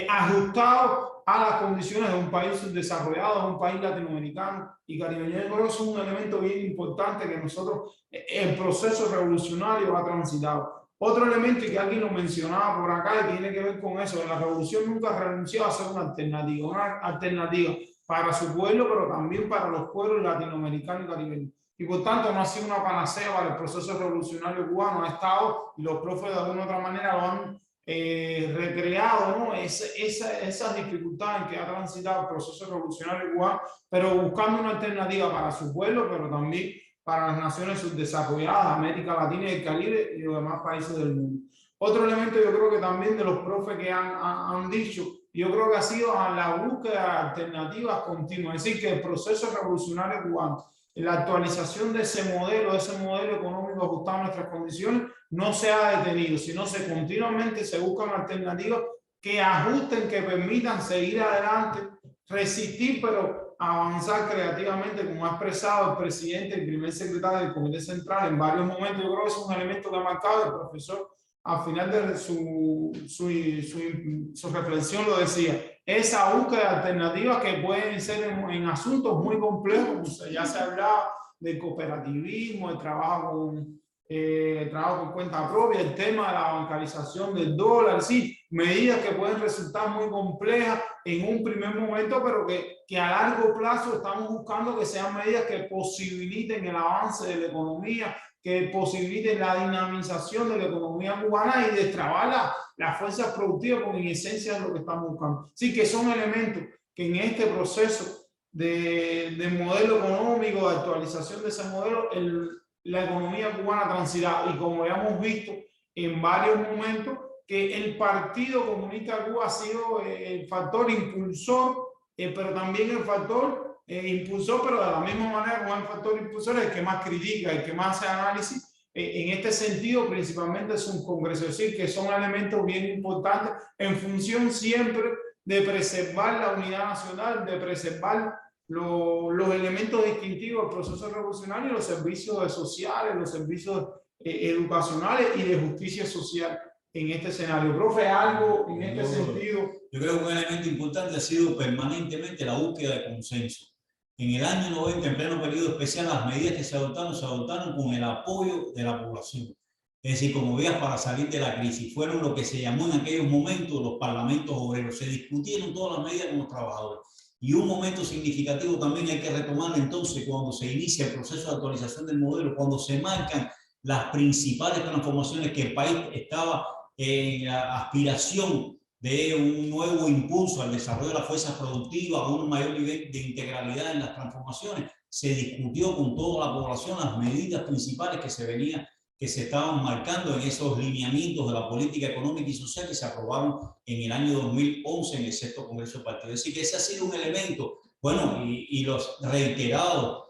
ajustado a las condiciones de un país subdesarrollado, de un país latinoamericano y caribeño. Yo creo que es un elemento bien importante que nosotros, el proceso revolucionario ha transitado. Otro elemento, y que alguien lo mencionaba por acá, y tiene que ver con eso, que la revolución nunca renunció a ser una alternativa para su pueblo, pero también para los pueblos latinoamericanos y caribeños. Y por tanto no ha sido una panacea para el proceso revolucionario cubano, ha estado, y los profes de alguna otra manera lo han recreado, ¿no? Esas dificultades que ha transitado el proceso revolucionario cubano, pero buscando una alternativa para su pueblo, pero también para las naciones subdesarrolladas, América Latina y el Caribe y los demás países del mundo. Otro elemento, yo creo que también de los profes que han dicho, yo creo que ha sido la búsqueda de alternativas continuas, es decir, que el proceso revolucionario cubano, la actualización de ese modelo económico ajustado a nuestras condiciones, no se ha detenido, sino que continuamente se buscan alternativas que ajusten, que permitan seguir adelante, resistir, pero avanzar creativamente, como ha expresado el presidente, el primer secretario del Comité Central en varios momentos. Yo creo que es un elemento que ha marcado el profesor al final de su reflexión, lo decía, esa búsqueda de alternativas que pueden ser en asuntos muy complejos. Ya se hablaba del cooperativismo, el trabajo con cuenta propia, el tema de la bancarización del dólar, sí, medidas que pueden resultar muy complejas en un primer momento, pero que a largo plazo estamos buscando que sean medidas que posibiliten el avance de la economía, que posibiliten la dinamización de la economía cubana y destrabar las fuerzas productivas, con en esencia es lo que estamos buscando. Sí, que son elementos que en este proceso de modelo económico, de actualización de ese modelo, la economía cubana transita, y como ya hemos visto en varios momentos, que el Partido Comunista de Cuba ha sido el factor impulsor, pero también el factor impulsor, pero de la misma manera como el factor impulsor, el que más critica, el que más hace análisis. En este sentido, principalmente es un congreso, es decir, que son elementos bien importantes en función siempre de preservar la unidad nacional, de preservar los elementos distintivos del proceso revolucionario y los servicios sociales, los servicios educacionales y de justicia social en este escenario. Profe, algo en este sentido. Yo creo que un elemento importante ha sido permanentemente la búsqueda de consenso. En el año 90, en pleno periodo especial, las medidas que se adoptaron con el apoyo de la población. Es decir, como vías para salir de la crisis. Fueron lo que se llamó en aquellos momentos los parlamentos obreros. Se discutieron todas las medidas con los trabajadores. Y un momento significativo también hay que retomar entonces cuando se inicia el proceso de actualización del modelo, cuando se marcan las principales transformaciones que el país estaba en la aspiración de un nuevo impulso al desarrollo de las fuerzas productivas, a un mayor nivel de integralidad en las transformaciones. Se discutió con toda la población las medidas principales que se estaban marcando en esos lineamientos de la política económica y social que se aprobaron en el año 2011 en el sexto Congreso del Partido. Es decir, que ese ha sido un elemento, bueno, y los reiterados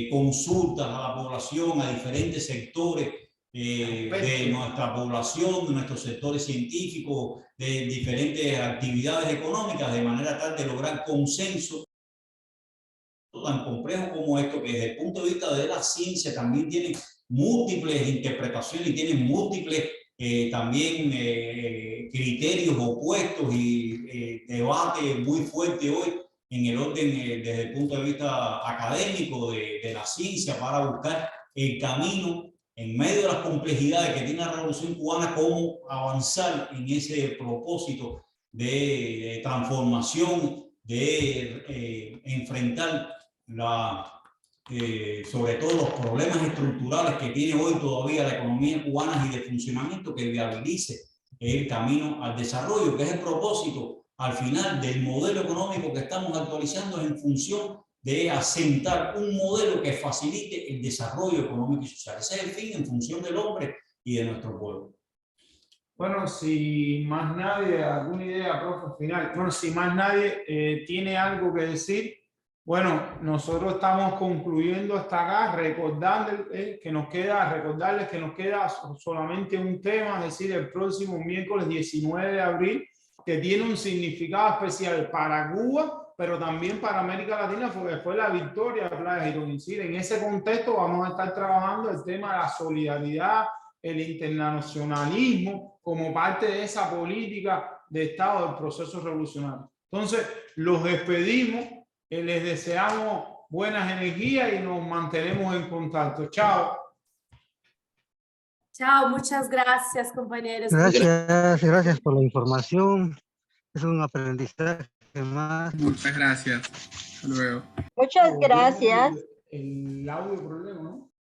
consultas a la población, a diferentes sectores de nuestra población, de nuestros sectores científicos, de diferentes actividades económicas, de manera tal de lograr consenso tan complejo como esto, que desde el punto de vista de la ciencia también tiene múltiples interpretaciones y tiene múltiples también criterios opuestos y debate muy fuerte hoy en el orden desde el punto de vista académico de la ciencia para buscar el camino en medio de las complejidades que tiene la Revolución Cubana, cómo avanzar en ese propósito de transformación, de enfrentar sobre todo los problemas estructurales que tiene hoy todavía la economía cubana y de funcionamiento, que viabilice el camino al desarrollo, que es el propósito al final del modelo económico que estamos actualizando en función de asentar un modelo que facilite el desarrollo económico y social. Ese es el fin en función del hombre y de nuestro pueblo. Bueno, si más nadie, alguna idea, profe, final. Bueno, si más nadie tiene algo que decir, bueno, nosotros estamos concluyendo hasta acá, recordarles que nos queda solamente un tema, es decir, el próximo miércoles 19 de abril, que tiene un significado especial para Cuba, pero también para América Latina, porque fue la victoria de Playa Girón. En ese contexto vamos a estar trabajando el tema de la solidaridad, el internacionalismo, como parte de esa política de Estado del proceso revolucionario. Entonces, los despedimos, les deseamos buenas energías y nos mantenemos en contacto. Chao. Chao, muchas gracias, compañeros. Gracias por la información. Es un aprendizaje más. Muchas gracias. Hasta luego. Muchas gracias. El audio problema.